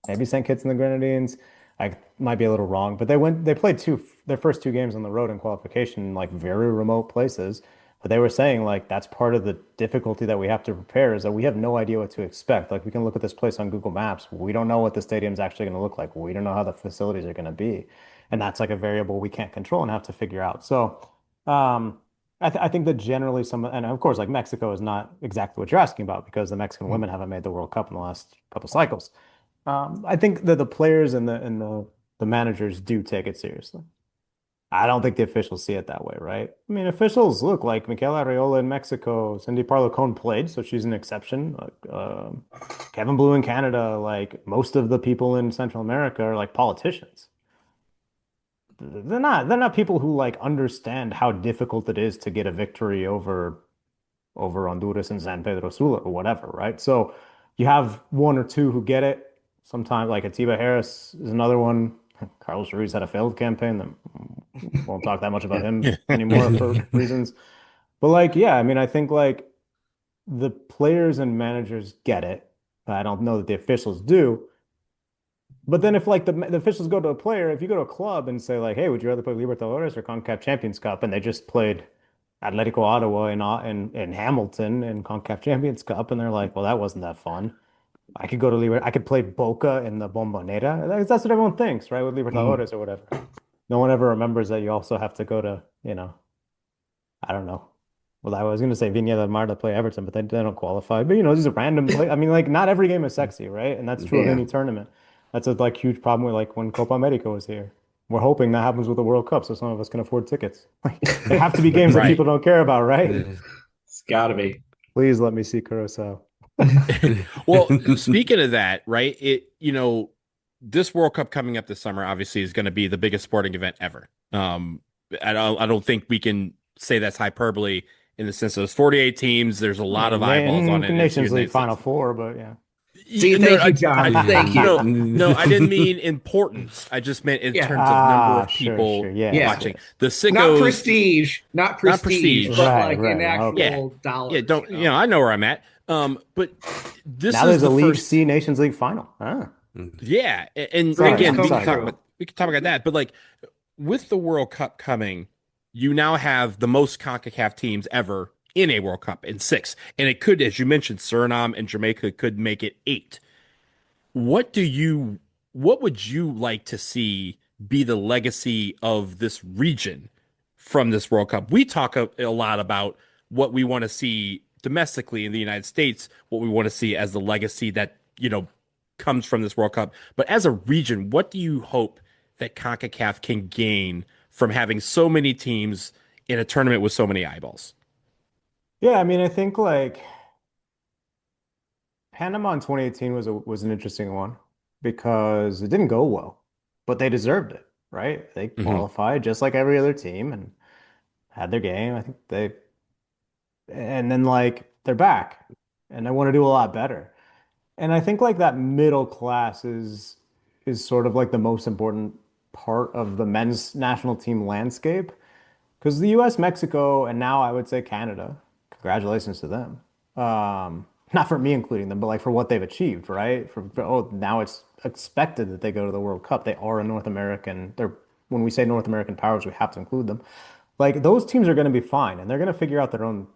maybe St. Kitts and the Grenadines. I might be a little wrong, but they played their first two games on the road in qualification in like very remote places. But they were saying like that's part of the difficulty that we have to prepare is that we have no idea what to expect. Like we can look at this place on Google Maps. We don't know what the stadium's actually going to look like. We don't know how the facilities are going to be. And that's like a variable we can't control and have to figure out. So I think that generally and of course, like Mexico is not exactly what you're asking about because the Mexican women haven't made the World Cup in the last couple cycles. I think that the players and the managers do take it seriously. I don't think the officials see it that way, right? I mean, officials look like Michaela Arreola in Mexico, Cindy Parlocoan played, so she's an exception. Like Kevin Blue in Canada, like most of the people in Central America are like politicians. They're not people who like understand how difficult it is to get a victory over Honduras and San Pedro Sula or whatever, right? So you have one or two who get it. Sometimes, like Atiba Harris is another one. Carlos Ruiz had a failed campaign. That won't talk that much about him anymore for reasons. But like, yeah, I mean, I think like the players and managers get it. I don't know that the officials do. But then if like the officials go to a player, if you go to a club and say like, hey, would you rather play Libertadores or CONCACAF Champions Cup? And they just played Atletico Ottawa in Hamilton in CONCACAF Champions Cup, and they're like, well, that wasn't that fun. I could go to I could play Boca in the Bombonera. That's what everyone thinks, right? With Libertadores or whatever. No one ever remembers that you also have to go to, I don't know. Well, I was going to say Viña del Mar to play Everton, but they don't qualify. But, these are random play. I mean, like, not every game is sexy, right? And that's true of any tournament. That's a like huge problem with like when Copa America was here. We're hoping that happens with the World Cup, so some of us can afford tickets. There have to be games that people don't care about, right? It's got to be. Please let me see Curacao. Well, speaking of that, right? This World Cup coming up this summer obviously is going to be the biggest sporting event ever. I don't think we can say that's hyperbole in the sense of there's 48 teams. There's a lot of eyeballs on it. Nations League Final Four, but yeah. See, thank you, John. Thank you. No, I didn't mean importance. I just meant in terms of number of people watching. The sickos, not prestige, but like an actual dollar. Yeah, I know where I'm at. But this now is there's a League C Nations League final. Yeah, and again, we can talk about that. But like with the World Cup coming, you now have the most CONCACAF teams ever in a World Cup in 6, and it could, as you mentioned, Suriname and Jamaica could make it 8. What would you like to see be the legacy of this region from this World Cup? We talk a lot about what we want to see domestically in the United States, what we want to see as the legacy that, comes from this World Cup. But as a region, what do you hope that CONCACAF can gain from having so many teams in a tournament with so many eyeballs? Yeah, I mean, I think like Panama in 2018 was an interesting one because it didn't go well, but they deserved it, right? They qualified just like every other team and had their game. I think and then like they're back and they want to do a lot better. And I think like that middle class is sort of like the most important part of the men's national team landscape because the US, Mexico, and now I would say Canada, congratulations to them. Not for me including them, but like for what they've achieved, right? Now it's expected that they go to the World Cup. They are a North American. When we say North American powers, we have to include them. Like those teams are going to be fine, and they're going to figure out their own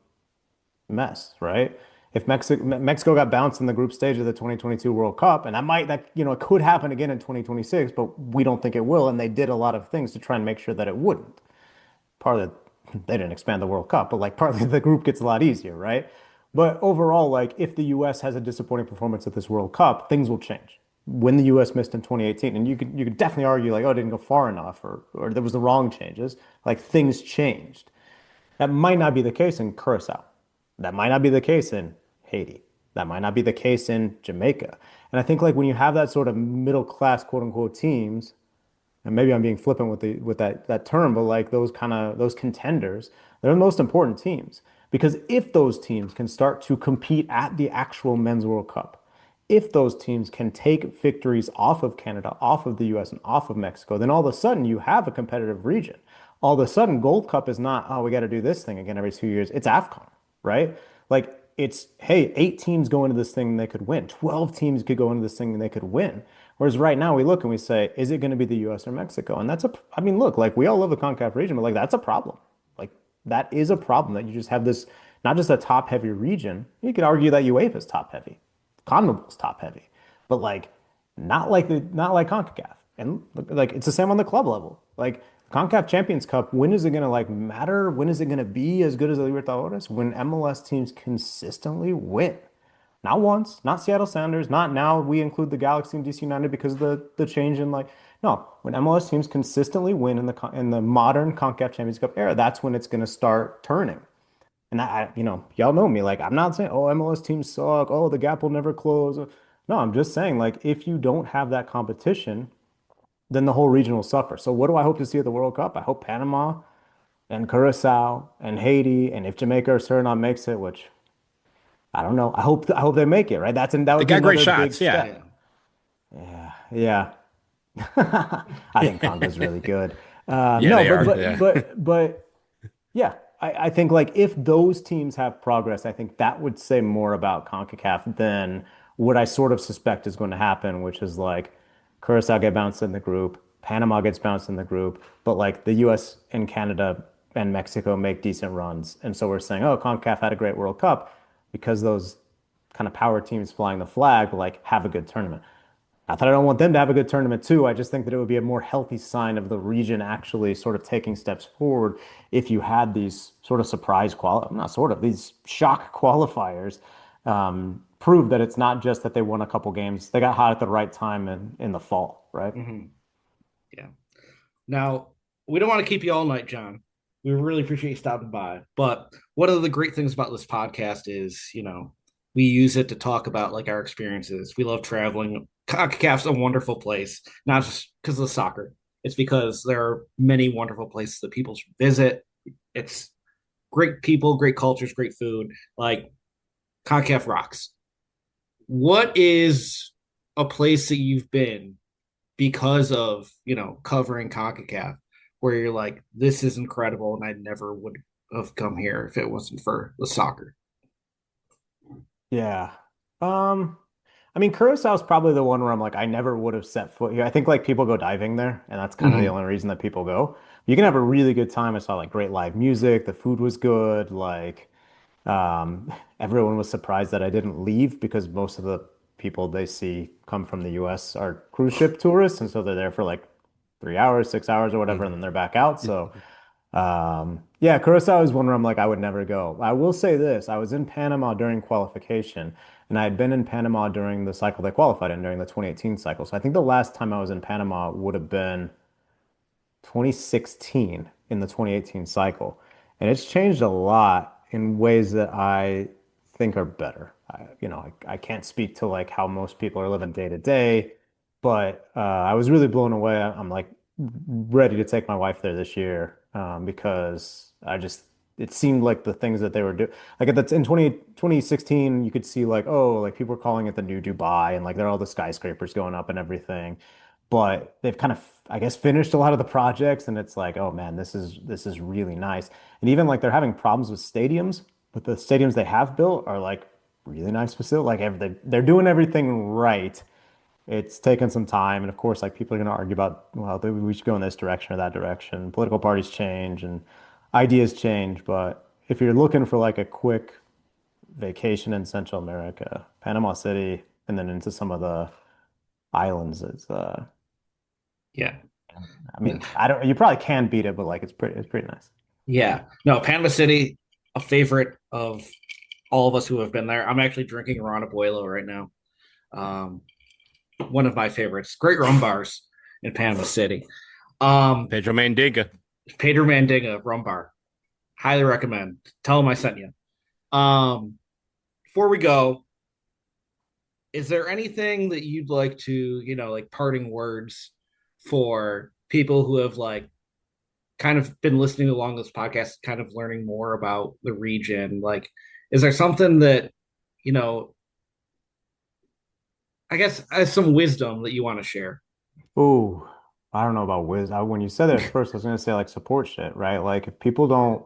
mess, right? If Mexico got bounced in the group stage of the 2022 World Cup, and it could happen again in 2026, but we don't think it will. And they did a lot of things to try and make sure that it wouldn't. Partly they didn't expand the World Cup, but like partly the group gets a lot easier, right? But overall, like if the U.S. has a disappointing performance at this World Cup, things will change. When the U.S. missed in 2018, and you could definitely argue like, oh, it didn't go far enough, or there was the wrong changes. Like things changed. That might not be the case in Curacao. That might not be the case in Haiti. That might not be the case in Jamaica. And I think like when you have that sort of middle class, quote unquote, teams, and maybe I'm being flippant with that term, but like those contenders, they're the most important teams. Because if those teams can start to compete at the actual Men's World Cup if those teams can take victories off of Canada, off of the US, and off of Mexico, then all of a sudden you have a competitive region. All of a sudden, Gold Cup is not, oh, we got to do this thing again every 2 years. It's AFCON, right? Like it's, hey, 8 teams go into this thing and they could win. 12 teams could go into this thing and they could win. Whereas right now we look and we say, is it going to be the US or Mexico? And I mean, look, like we all love the CONCACAF region, but like that's a problem. Like that is a problem that you just have this, not just a top heavy region. You could argue that UEFA is top heavy. CONMEBOL's top heavy, but like not like CONCACAF. And like it's the same on the club level. Like CONCACAF Champions Cup, when is it gonna like matter? When is it gonna be as good as the Libertadores? When MLS teams consistently win. Not once, not Seattle Sounders, not now we include the Galaxy and DC United because of the change in like no, when MLS teams consistently win in the modern CONCACAF Champions Cup era, that's when it's gonna start turning. And y'all know me. Like, I'm not saying, oh, MLS teams suck. Oh, the gap will never close. No, I'm just saying, like, if you don't have that competition, then the whole region will suffer. So, what do I hope to see at the World Cup? I hope Panama and Curacao and Haiti, and if Jamaica or Suriname makes it, which I don't know, I hope they make it. Right? That They would be got great another big shots. Yeah. step. Yeah. I think Congo's really good. Yeah, no, they but, are. but, Yeah. but yeah, I think like if those teams have progress, I think that would say more about CONCACAF than what I sort of suspect is going to happen, which is like Curacao get bounced in the group, Panama gets bounced in the group, but like the US and Canada and Mexico make decent runs. And so we're saying, oh, CONCACAF had a great World Cup because those kind of power teams flying the flag like have a good tournament. Not that I don't want them to have a good tournament too. I just think that it would be a more healthy sign of the region actually sort of taking steps forward if you had these sort of not sort of, these shock qualifiers prove that it's not just that they won a couple games. They got hot at the right time in the fall, right? Mm-hmm. Yeah. Now, we don't want to keep you all night, John. We really appreciate you stopping by. But one of the great things about this podcast is, we use it to talk about like our experiences. We love traveling. CONCACAF's a wonderful place, not just because of the soccer. It's because there are many wonderful places that people should visit. It's great people, great cultures, great food. Like CONCACAF rocks. What is a place that you've been because of, covering CONCACAF where you're like, this is incredible and I never would have come here if it wasn't for the soccer? Yeah. I mean, Curacao is probably the one where I'm like, I never would have set foot here. I think like people go diving there, and that's kind of the Mm-hmm. only reason that people go. You can have a really good time. I saw like great live music. The food was good. Like, everyone was surprised that I didn't leave because most of the people they see come from the US are cruise ship tourists, and so they're there for like 3 hours, 6 hours, or whatever, and then they're back out. So yeah, Curacao is one where I'm like, I would never go. I will say this, I was in Panama during qualification, and I had been in Panama during the cycle they qualified in, during the 2018 cycle. So I think the last time I was in Panama would have been 2016 in the 2018 cycle. And it's changed a lot in ways that I think are better. I can't speak to like how most people are living day to day, but I was really blown away. I'm like ready to take my wife there this year because it seemed like the things that they were doing, like in 2016, you could see like, oh, like people were calling it the new Dubai and like there are all the skyscrapers going up and everything. But they've kind of, I guess, finished a lot of the projects, and it's like, oh man, this is really nice. And even like they're having problems with stadiums, but the stadiums they have built are like really nice facility. Like they're doing everything right. It's taken some time, and of course, like people are going to argue about, well, we should go in this direction or that direction. Political parties change and ideas change, but if you're looking for like a quick vacation in Central America, Panama City, and then into some of the islands, Yeah. I mean, I don't. You probably can beat it, but like it's pretty nice. Yeah. No, Panama City, a favorite of all of us who have been there. I'm actually drinking Ron Abuelo right now. One of my favorites. Great rum bars in Panama City. Pedro Mandinga. Pedro Mandinga rum bar. Highly recommend. Tell him I sent you. Before we go, is there anything that you'd like to, like parting words for people who have like kind of been listening along this podcast, kind of learning more about the region? Like, is there something that, you know, I guess some wisdom that you want to share. Ooh, I don't know about When you said it at first, I was gonna say like support shit, right? Like if people don't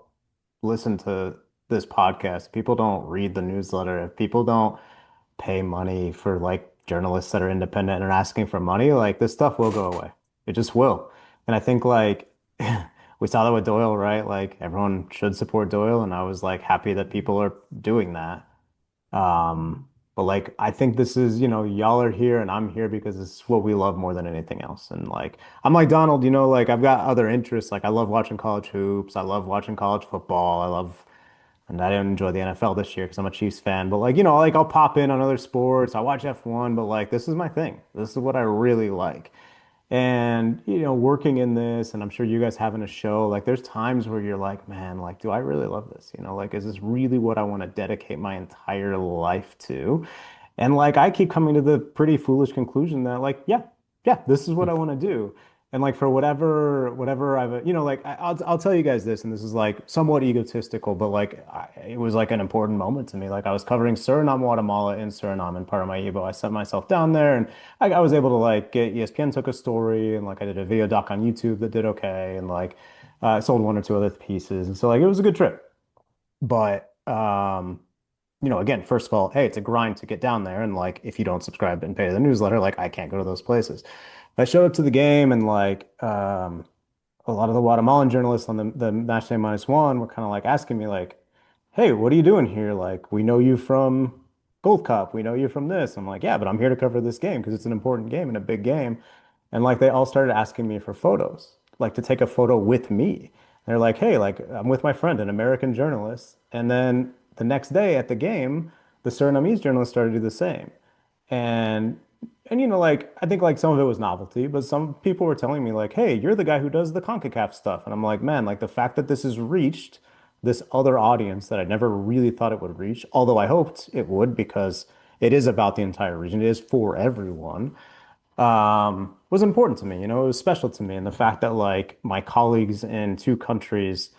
listen to this podcast, people don't read the newsletter, if people don't pay money for like journalists that are independent and are asking for money, like this stuff will go away. It just will. And I think like we saw that with Doyle, right? Like everyone should support Doyle, and I was like happy that people are doing that. But like I think this is, y'all are here and I'm here because this is what we love more than anything else. And like I'm like Donald, like I've got other interests. Like I love watching college hoops. I love watching college football. And I didn't enjoy the NFL this year because I'm a Chiefs fan. But like, like I'll pop in on other sports. I watch F1, but like this is my thing. This is what I really like. And, working in this, and I'm sure you guys having a show, like there's times where you're like, man, like, do I really love this? Like, is this really what I want to dedicate my entire life to? And like, I keep coming to the pretty foolish conclusion that like, yeah, this is what I want to do. And like for whatever I've, like I'll tell you guys this, and this is like somewhat egotistical, but like it was like an important moment to me. Like I was covering Suriname, Guatemala in Suriname, and part of my EBO, I sent myself down there, and I was able to like get ESPN took a story, and like I did a video doc on YouTube that did okay, and like I sold one or two other pieces, and so like it was a good trip. But again, first of all, hey, it's a grind to get down there, and like if you don't subscribe and pay the newsletter, like I can't go to those places. I showed up to the game and like a lot of the Guatemalan journalists on the match day -1 were kind of like asking me like, "Hey, what are you doing here? Like, we know you from Gold Cup, we know you from this." I'm like, "Yeah, but I'm here to cover this game because it's an important game and a big game." And like they all started asking me for photos, like to take a photo with me. They're like, "Hey, like I'm with my friend, an American journalist." And then the next day at the game, the Surinamese journalists started to do the same. And like I think like some of it was novelty, but some people were telling me like, "Hey, you're the guy who does the CONCACAF stuff." And I'm like, "Man, like the fact that this has reached this other audience that I never really thought it would reach, although I hoped it would because it is about the entire region. It is for everyone." Was important to me. It was special to me. And the fact that like my colleagues in two countries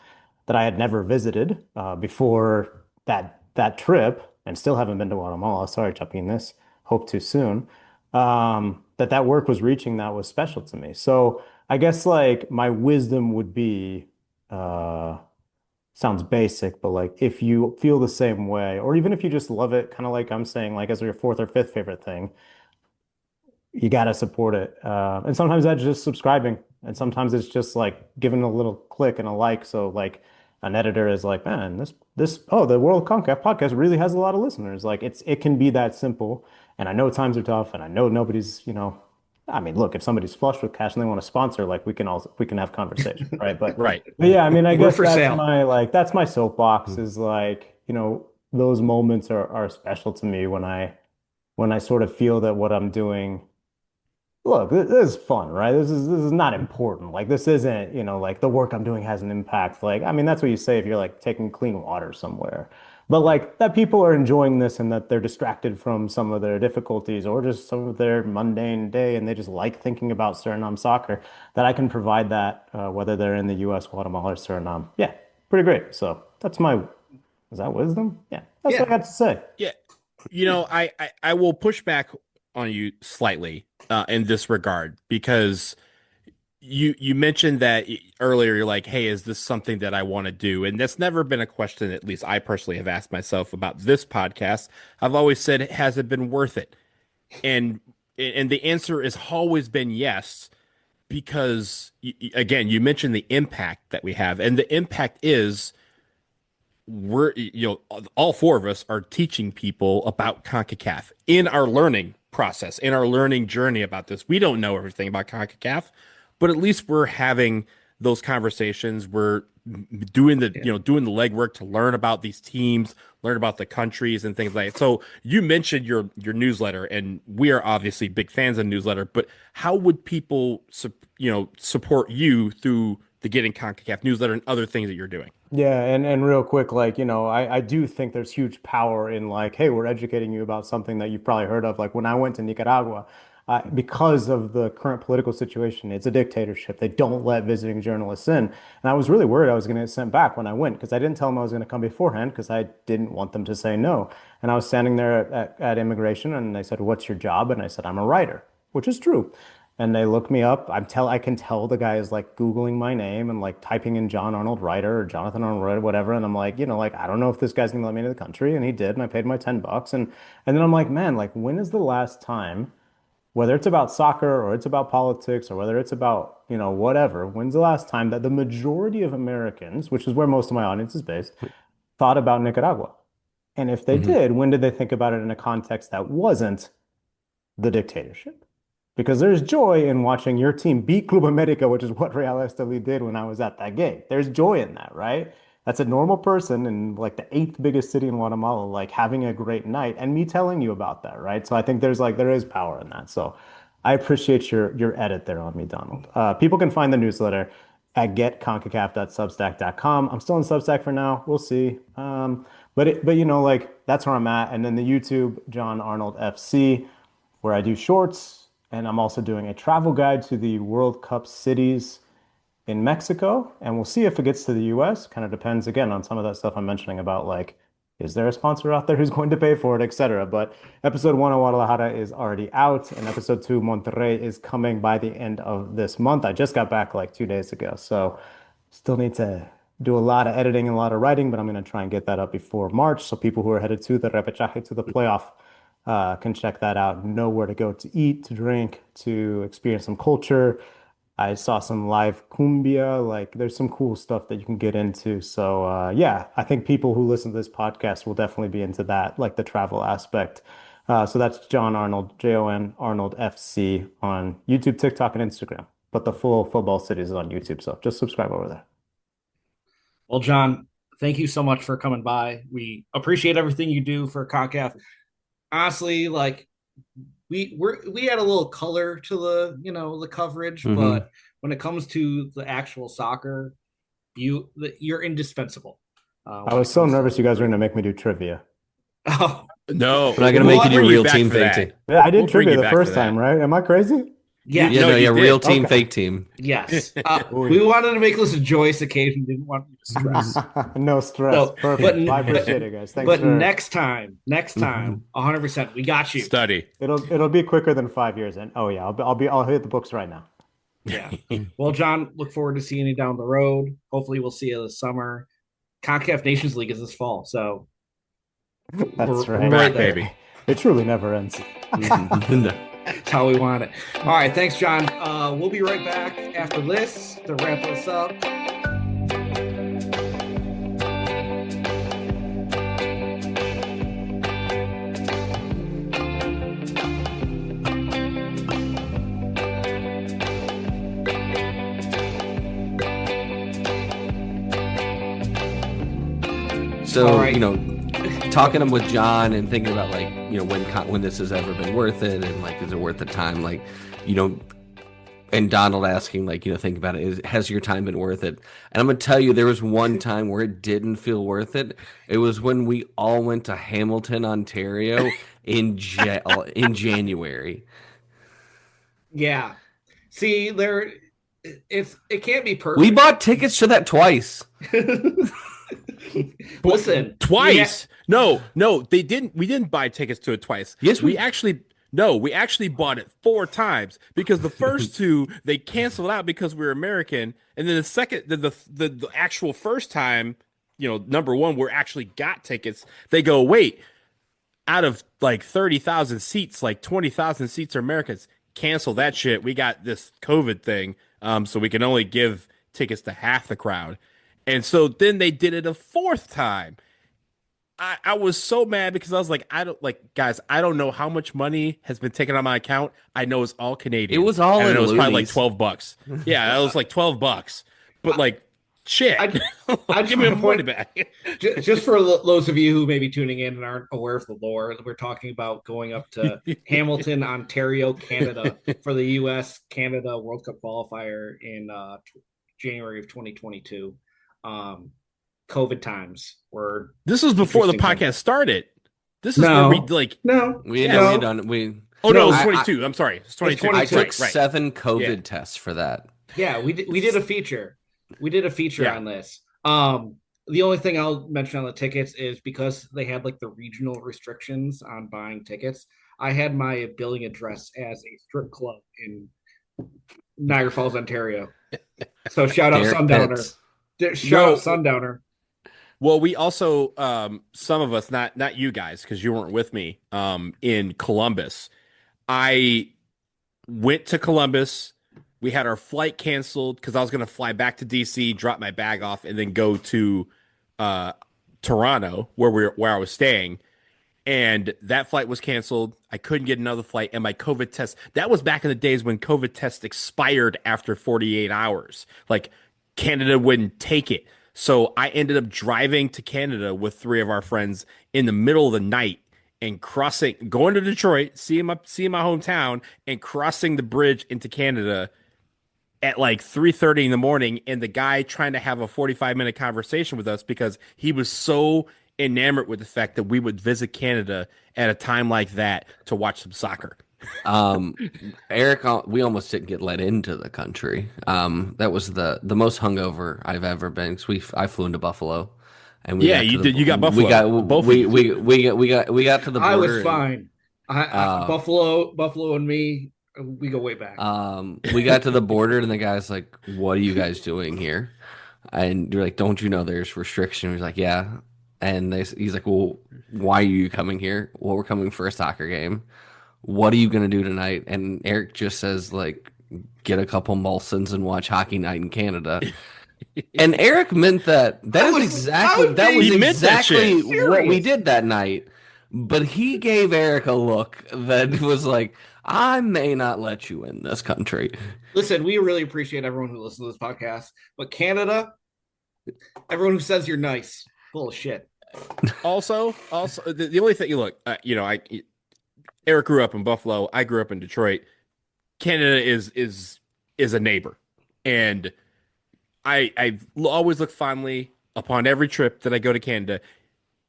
that I had never visited before that trip and still haven't been to Guatemala. Sorry, chopping this. Hope to soon. That work was reaching that was special to me. So I guess like my wisdom would be uh sounds basic, but like if you feel the same way, or even if you just love it, kind of like I'm saying, like as your fourth or fifth favorite thing, you got to support it. And sometimes that's just subscribing. And sometimes it's just like giving a little click and a like. So like an editor is like, man, the World of Concacaf podcast really has a lot of listeners. Like it can be that simple. And I know times are tough and I know nobody's, I mean, look, if somebody's flush with cash and they want to sponsor, like we can have conversation, right? Right. But yeah, I mean, I We're guess for sale. that's my soapbox is like, those moments are special to me when I sort of feel that what I'm doing. Look, this is fun, right? This is not important. Like this isn't, like the work I'm doing has an impact. Like, I mean, that's what you say if you're like taking clean water somewhere. But like that people are enjoying this and that they're distracted from some of their difficulties or just some of their mundane day and they just like thinking about Suriname soccer, that I can provide that whether they're in the US, Guatemala, or Suriname. Yeah, pretty great. So is that wisdom? Yeah, that's what I Yeah. got to say. Yeah. I will push back on you slightly in this regard because you mentioned that earlier. You're like, hey, is this something that I want to do? And that's never been a question, at least I personally have asked myself about this podcast. I've always said, has it been worth it? And the answer has always been yes, because again, you mentioned the impact that we have, and the impact is we're all four of us are teaching people about CONCACAF in our learning process, in our learning journey about this. We don't know everything about CONCACAF, but at least we're having those conversations. We're doing the doing the legwork to learn about these teams, learn about the countries and things like that. So you mentioned your newsletter, and we are obviously big fans of newsletter. But how would people support you through the Getting CONCACAF newsletter and other things that you're doing? Yeah, and real quick, like, I do think there's huge power in like, hey, we're educating you about something that you've probably heard of. Like when I went to Nicaragua, because of the current political situation. It's a dictatorship. They don't let visiting journalists in. And I was really worried I was going to get sent back when I went because I didn't tell them I was going to come beforehand because I didn't want them to say no. And I was standing there at immigration and they said, "What's your job?" And I said, "I'm a writer," which is true. And they look me up. I can tell the guy is like Googling my name and like typing in Jon Arnold writer or Jonathan Arnold writer, whatever. And I'm like, like, I don't know if this guy's gonna let me into the country. And he did, and I paid my $10. And then I'm like, man, like when is the last time, whether it's about soccer or it's about politics or whether it's about, whatever, when's the last time that the majority of Americans, which is where most of my audience is based, thought about Nicaragua? And if they did, when did they think about it in a context that wasn't the dictatorship? Because there's joy in watching your team beat Club America, which is what Real Estelí did when I was at that game. There's joy in that, right? That's a normal person in like the eighth biggest city in Guatemala, like having a great night and me telling you about that, right? So I think there is power in that. So I appreciate your edit there on me, Donald. People can find the newsletter at getconcacaf.substack.com. I'm still in Substack for now. We'll see. But like that's where I'm at. And then the YouTube, Jon Arnold FC, where I do shorts. And I'm also doing a travel guide to the World Cup cities in Mexico. And we'll see if it gets to the US. Kind of depends, again, on some of that stuff I'm mentioning about, like, is there a sponsor out there who's going to pay for it, etc. But episode 1 of Guadalajara is already out. And episode 2, Monterrey, is coming by the end of this month. I just got back like 2 days ago. So still need to do a lot of editing and a lot of writing. But I'm going to try and get that up before March. So people who are headed to the repechaje, to the playoff, can check that out, know where to go to eat, to drink, to experience some culture. I saw some live cumbia, like there's some cool stuff that you can get into. So yeah, I think people who listen to this podcast will definitely be into that, like the travel aspect. So that's Jon Arnold, Jon Arnold FC on YouTube, TikTok, and Instagram. But the full football cities is on YouTube. So just subscribe over there. Well, John, thank you so much for coming by. We appreciate everything you do for CONCACAF. Honestly, like we had a little color to the coverage, but when it comes to the actual soccer, you're indispensable. I was so nervous you guys were going to make me do trivia. Oh no, we're not going to make you do real team fake team. Yeah, I did trivia the first time, right? Am I crazy? Yeah, real team, fake team. Yes, we wanted to make this a joyous occasion. Didn't want you to stress. No stress. So, perfect. I appreciate it, guys. Thanks. But next time, 100%, we got you. Study. It'll be quicker than 5 years, and I'll hit the books right now. Yeah. Well, John, look forward to seeing you down the road. Hopefully, we'll see you this summer. CONCACAF Nations League is this fall, so that's we're right, baby. It truly never ends. That's how we want it. All right. Thanks, John. We'll be right back after this to wrap this up. So, talking with John and thinking about like, when this has ever been worth it and like, is it worth the time? Like, and Donald asking like, think about it. Has your time been worth it? And I'm going to tell you, there was one time where it didn't feel worth it. It was when we all went to Hamilton, Ontario in January. Yeah. See, it can't be perfect. We bought tickets to that twice. Listen, twice. No, they didn't. We didn't buy tickets to it twice. Yes, we actually bought it 4 times because the first 2 they canceled out because we were American, and then the second, the actual first time, number 1, we actually got tickets. They go, wait, out of like 30,000 seats, like 20,000 seats are Americans. Cancel that shit. We got this COVID thing, so we can only give tickets to half the crowd. And so then they did it a 4th time. I was so mad because I was like, guys, I don't know how much money has been taken on my account. I know it's all Canadian. It was all and in it was probably like $12. $12. Yeah, it was like $12. But like, shit. I give me a point back. Just for those of you who may be tuning in and aren't aware of the lore, we're talking about going up to Hamilton, Ontario, Canada for the U.S.-Canada World Cup qualifier in January of 2022. COVID times were. This was before the podcast started. This is where we like. No, we done. Oh no, it was I- 22. I'm sorry, it's 22. 22. I took Right. 7 COVID Yeah. tests for that. Yeah, we did a feature. We did a feature Yeah. on this. The only thing I'll mention on the tickets is because they had like the regional restrictions on buying tickets. I had my billing address as a strip club in Niagara Falls, Ontario. So shout out Derek Sundowner. Pitts. Shout out Sundowner. Well, we also some of us, not you guys, because you weren't with me, in Columbus. I went to Columbus. We had our flight canceled because I was going to fly back to DC, drop my bag off, and then go to Toronto, where I was staying. And that flight was canceled. I couldn't get another flight, and my COVID test. That was back in the days when COVID tests expired after 48 hours. Like Canada wouldn't take it. So I ended up driving to Canada with 3 of our friends in the middle of the night and going to Detroit, seeing my hometown, and crossing the bridge into Canada at like 3:30 in the morning, and the guy trying to have a 45-minute conversation with us because he was so enamored with the fact that we would visit Canada at a time like that to watch some soccer. Eric, we almost didn't get let into the country. That was the most hungover I've ever been. Because I flew into Buffalo, and we You did. You got Buffalo. We got to the border. I was fine. Buffalo and me, we go way back. We got to the border, and the guy's like, "What are you guys doing here?" And you're like, "Don't you know there's restrictions?" He's like, "Yeah." And he's like, "Well, why are you coming here?" "Well, we're coming for a soccer game." "What are you going to do tonight?" And Eric just says, like, "Get a couple Molsons and watch Hockey Night in Canada." And Eric meant that. That was exactly what we did that night. But he gave Eric a look that was like, "I may not let you in this country." Listen, we really appreciate everyone who listens to this podcast. But Canada, everyone who says you're nice, full of shit. Also, the only thing, Eric grew up in Buffalo. I grew up in Detroit. Canada is a neighbor, and I've always looked fondly upon every trip that I go to Canada.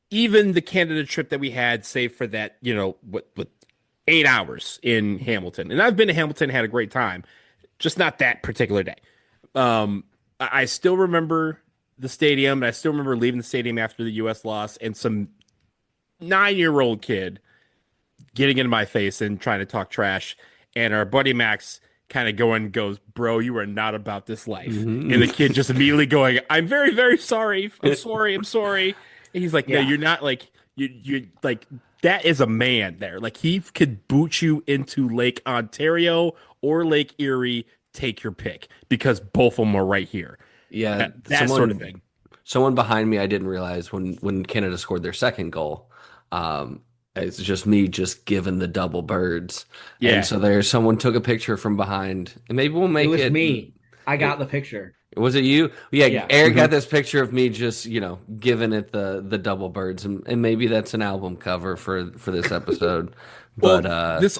Even the Canada trip that we had, save for that, what 8 hours in Hamilton, and I've been to Hamilton, had a great time, just not that particular day. I still remember the stadium, and I still remember leaving the stadium after the U.S. loss, and some 9-year-old kid getting into my face and trying to talk trash, and our buddy Max kind of goes, "Bro, you are not about this life." Mm-hmm. And the kid just immediately going, "I'm very, very sorry. I'm sorry. And he's like, "No, you're not, like, you like, that is a man there. Like, he could boot you into Lake Ontario or Lake Erie, take your pick, because both of them are right here." Yeah, that sort of thing. Someone behind me, I didn't realize when Canada scored their second goal, it's just me just giving the double birds. Yeah. And so someone took a picture from behind, and maybe we'll make it. It was me. I got the picture. Was it you? Yeah. Eric got this picture of me just, giving it the double birds, and maybe that's an album cover for this episode. But this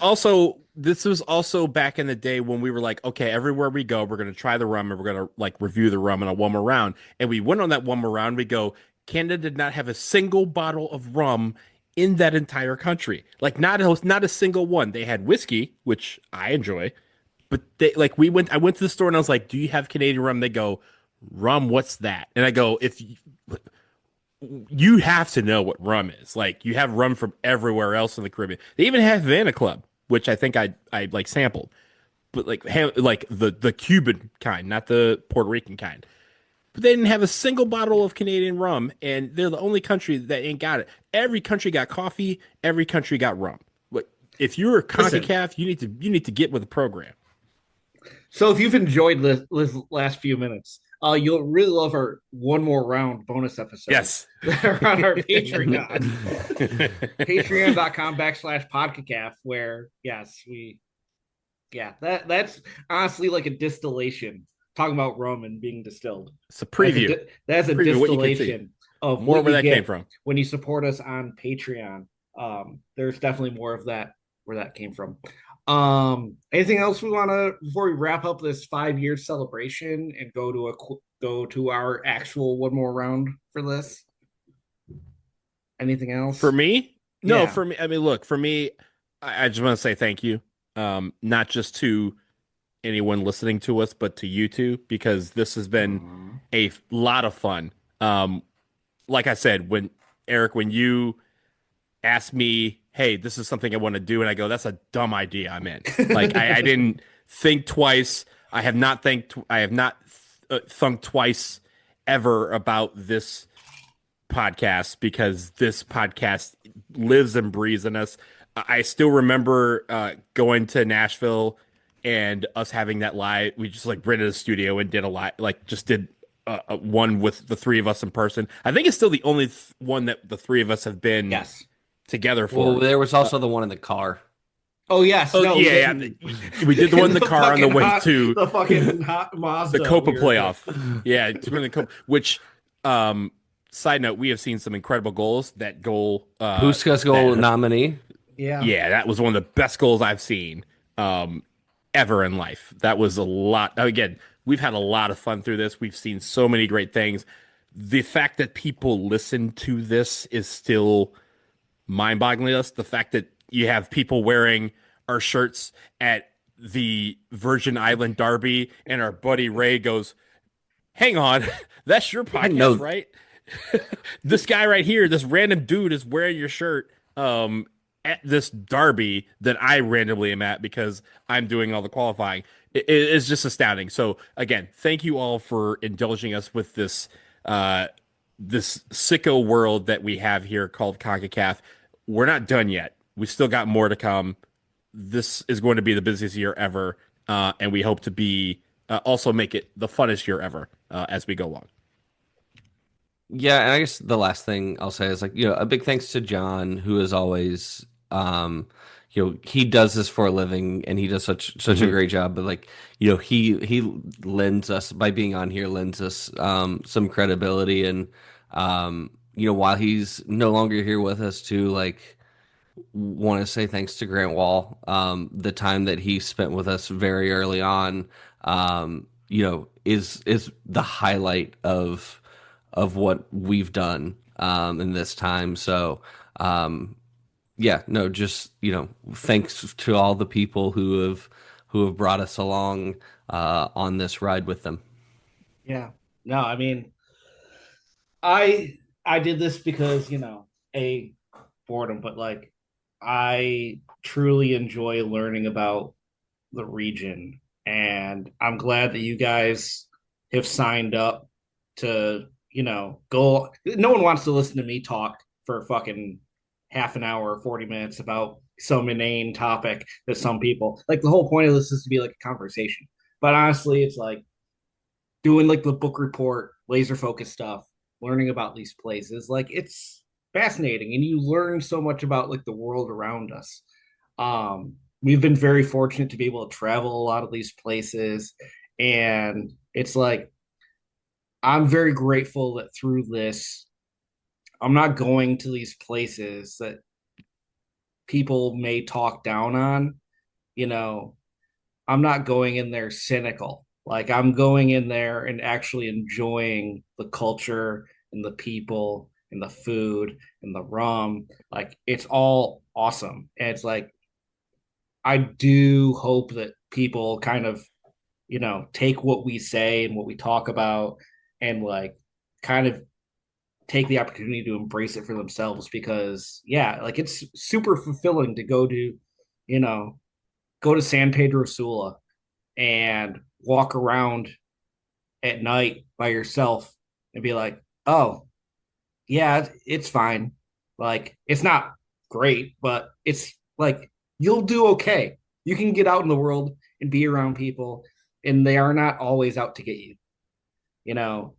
was also back in the day when we were like, okay, everywhere we go, we're going to try the rum, and we're going to, like, review the rum in a one more round. And we went on that one more round. We go, Canada did not have a single bottle of rum in that entire country. Like, not a single one. They had whiskey, which I enjoy, but I went to the store and I was like, "Do you have Canadian rum?" They go, "Rum, what's that?" And I go, you have to know what rum is. Like, you have rum from everywhere else in the Caribbean. They even have Havana Club, which I think I like sampled, but like the Cuban kind, not the Puerto Rican kind. But they didn't have a single bottle of Canadian rum, and they're the only country that ain't got it. Every country got coffee. Every country got rum. But if you're a CONCACAF, you need to get with the program. So if you've enjoyed this last few minutes, you'll really love our one more round bonus episode. Yes. That are on our Patreon. Patreon.com/PODCACAF, where, that's honestly like a distillation, talking about rum and being distilled. It's a preview. That's a distillation of more where that came from. When you support us on Patreon, there's definitely more of that where that came from. Anything else we want to, before we wrap up this 5-year celebration and go to our actual one more round for this? Anything else for me? No, yeah. For me, I mean, look, for me, I just want to say thank you, not just to anyone listening to us, but to you two, because this has been Aw. a lot of fun. Like I said, when you asked me, "Hey, this is something I want to do," and I go, "That's a dumb idea. I'm in." Like I didn't think twice. I have not thunk twice ever about this podcast because this podcast lives and breathes in us. I still remember going to Nashville and us having that live. We just like rented a studio and did a live, like just did one with the three of us in person. I think it's still the only one that the three of us have been Yes. together Well, for. there was also the one in the car. Oh yes. Oh No, we yeah, didn't. we did the one in the car on the way to the fucking hot the Mazda. Copa we were playoff. Yeah, to win the Copa. Which, side note, we have seen some incredible goals. That goal, Puskas goal nominee. Yeah. yeah, that was one of the best goals I've seen um, ever in life. That was a lot. Again, we've had a lot of fun through this. We've seen so many great things. The fact that people listen to this is still mind-boggling to us. The fact that you have people wearing our shirts at the Virgin Island Derby, and our buddy Ray goes, "Hang on, that's your I know. podcast, right?" This guy right here, this random dude, is wearing your shirt at this derby that I randomly am at because I'm doing all the qualifying. It's just astounding. So again, thank you all for indulging us with this sicko world that we have here called CONCACAF. We're not done yet. We still got more to come. This is going to be the busiest year ever, and we hope to be also make it the funnest year ever as we go along. Yeah, and I guess the last thing I'll say is like, a big thanks to John, who is always, he does this for a living and he does such a great job. But like, he lends us by being on here, lends us some credibility, and while he's no longer here with us, to like want to say thanks to Grant Wall, the time that he spent with us very early on, is the highlight of what we've done in this time. So, yeah, no, just thanks to all the people who have brought us along on this ride with them. Yeah. No, I mean, I did this because a boredom, but like I truly enjoy learning about the region, and I'm glad that you guys have signed up to go. No one wants to listen to me talk for fucking half an hour or 40 minutes about some inane topic that some people like. The whole point of this is to be like a conversation, but honestly it's like doing like the book report, laser focus stuff, learning about these places. Like it's fascinating, and you learn so much about like the world around us. We've been very fortunate to be able to travel a lot of these places, and it's like I'm very grateful that through this, I'm not going to these places that people may talk down on. You know, I'm not going in there cynical. Like I'm going in there and actually enjoying the culture and the people and the food and the rum. Like it's all awesome. And it's like I do hope that people kind of, take what we say and what we talk about and like kind of take the opportunity to embrace it for themselves, because yeah, like it's super fulfilling to you know, go to San Pedro Sula and walk around at night by yourself and be like, oh, yeah, it's fine. Like, it's not great, but it's like you'll do okay. You can get out in the world and be around people, and they are not always out to get you.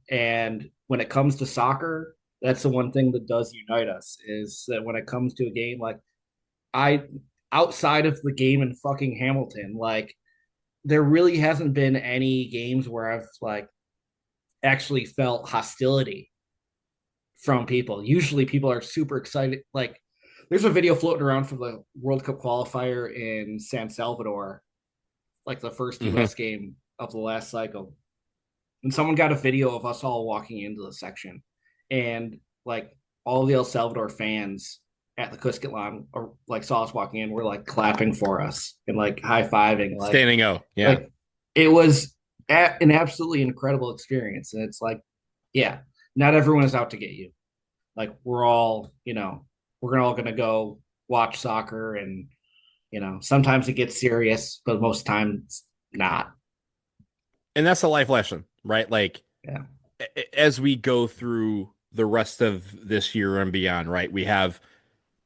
And when it comes to soccer, that's the one thing that does unite us is that when it comes to a game, like, I, outside of the game in fucking Hamilton, like, there really hasn't been any games where I've like actually felt hostility from people. Usually people are super excited. Like there's a video floating around from the World Cup qualifier in San Salvador, like the first Mhm. US game of the last cycle. And someone got a video of us all walking into the section, and like all the El Salvador fans at the Cuscatlon or like saw us walking in were like clapping for us and like high-fiving, like Standing O. Yeah. like it was an absolutely incredible experience. And it's like, yeah, not everyone is out to get you. Like we're all, we're all going to go watch soccer, and, sometimes it gets serious, but most times not. And that's a life lesson, right? Like, Yeah. As we go through the rest of this year and beyond, right? We have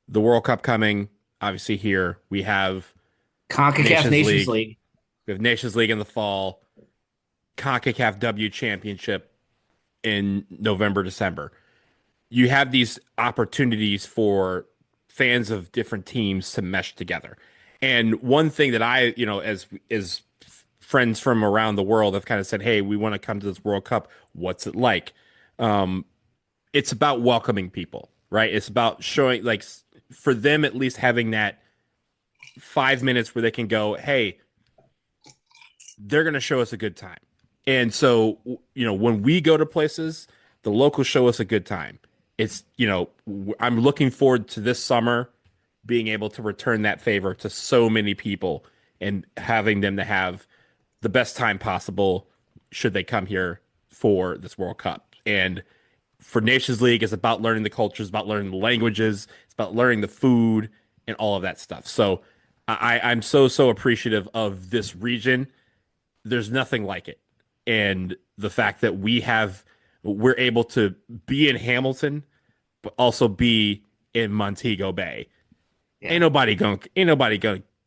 the World Cup coming, obviously here. We have CONCACAF Nations League. We have Nations League in the fall. CONCACAF W Championship in November, December. You have these opportunities for fans of different teams to mesh together. And one thing that I, as friends from around the world have kind of said, hey, we want to come to this World Cup. What's it like? It's about welcoming people, right? It's about showing, like, for them at least having that 5 minutes where they can go, hey, they're going to show us a good time. And so, when we go to places, the locals show us a good time. It's, I'm looking forward to this summer being able to return that favor to so many people and having them to have the best time possible should they come here for this World Cup. And for Nations League, it's about learning the cultures, about learning the languages, it's about learning the food and all of that stuff. So I'm so appreciative of this region. There's nothing like it. And the fact that we're able to be in Hamilton, but also be in Montego Bay. Yeah. Ain't nobody gonna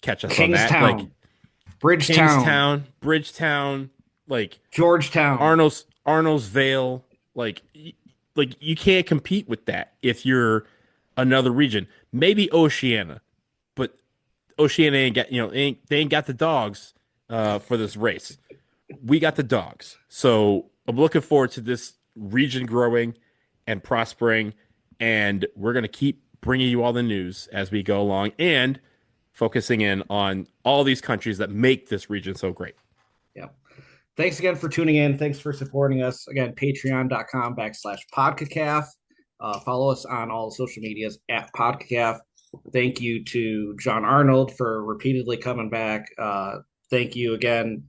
catch us Kingstown, on that. Like Bridgetown, like Georgetown, Arnold's Vale. Like you can't compete with that if you're another region. Maybe Oceania, but Oceania ain't got they ain't got the dogs for this race. We got the dogs. So I'm looking forward to this region growing and prospering, and we're going to keep bringing you all the news as we go along and focusing in on all these countries that make this region so great. Yeah. Thanks again for tuning in. Thanks for supporting us. Again, patreon.com/PODCACAF. Follow us on all social medias at PODCACAF. Thank you to Jon Arnold for repeatedly coming back. Thank you again.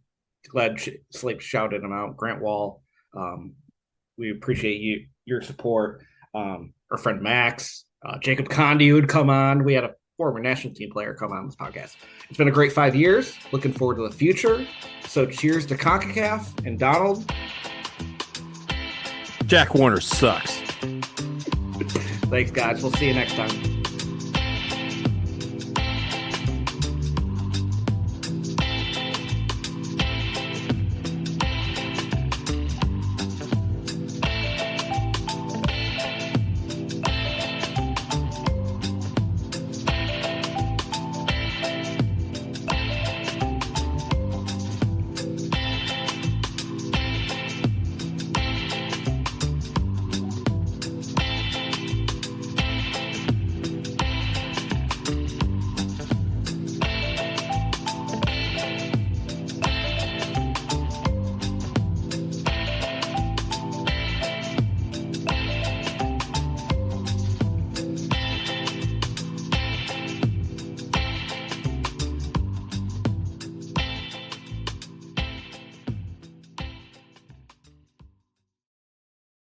Glad Slate shouted him out. Grant Wall. We appreciate your support. Our friend Max, Jacob Condi, who'd come on. We had a former national team player come on this podcast. It's been a great 5 years. Looking forward to the future. So cheers to CONCACAF and Donald. Jack Warner sucks. Thanks, guys. We'll see you next time.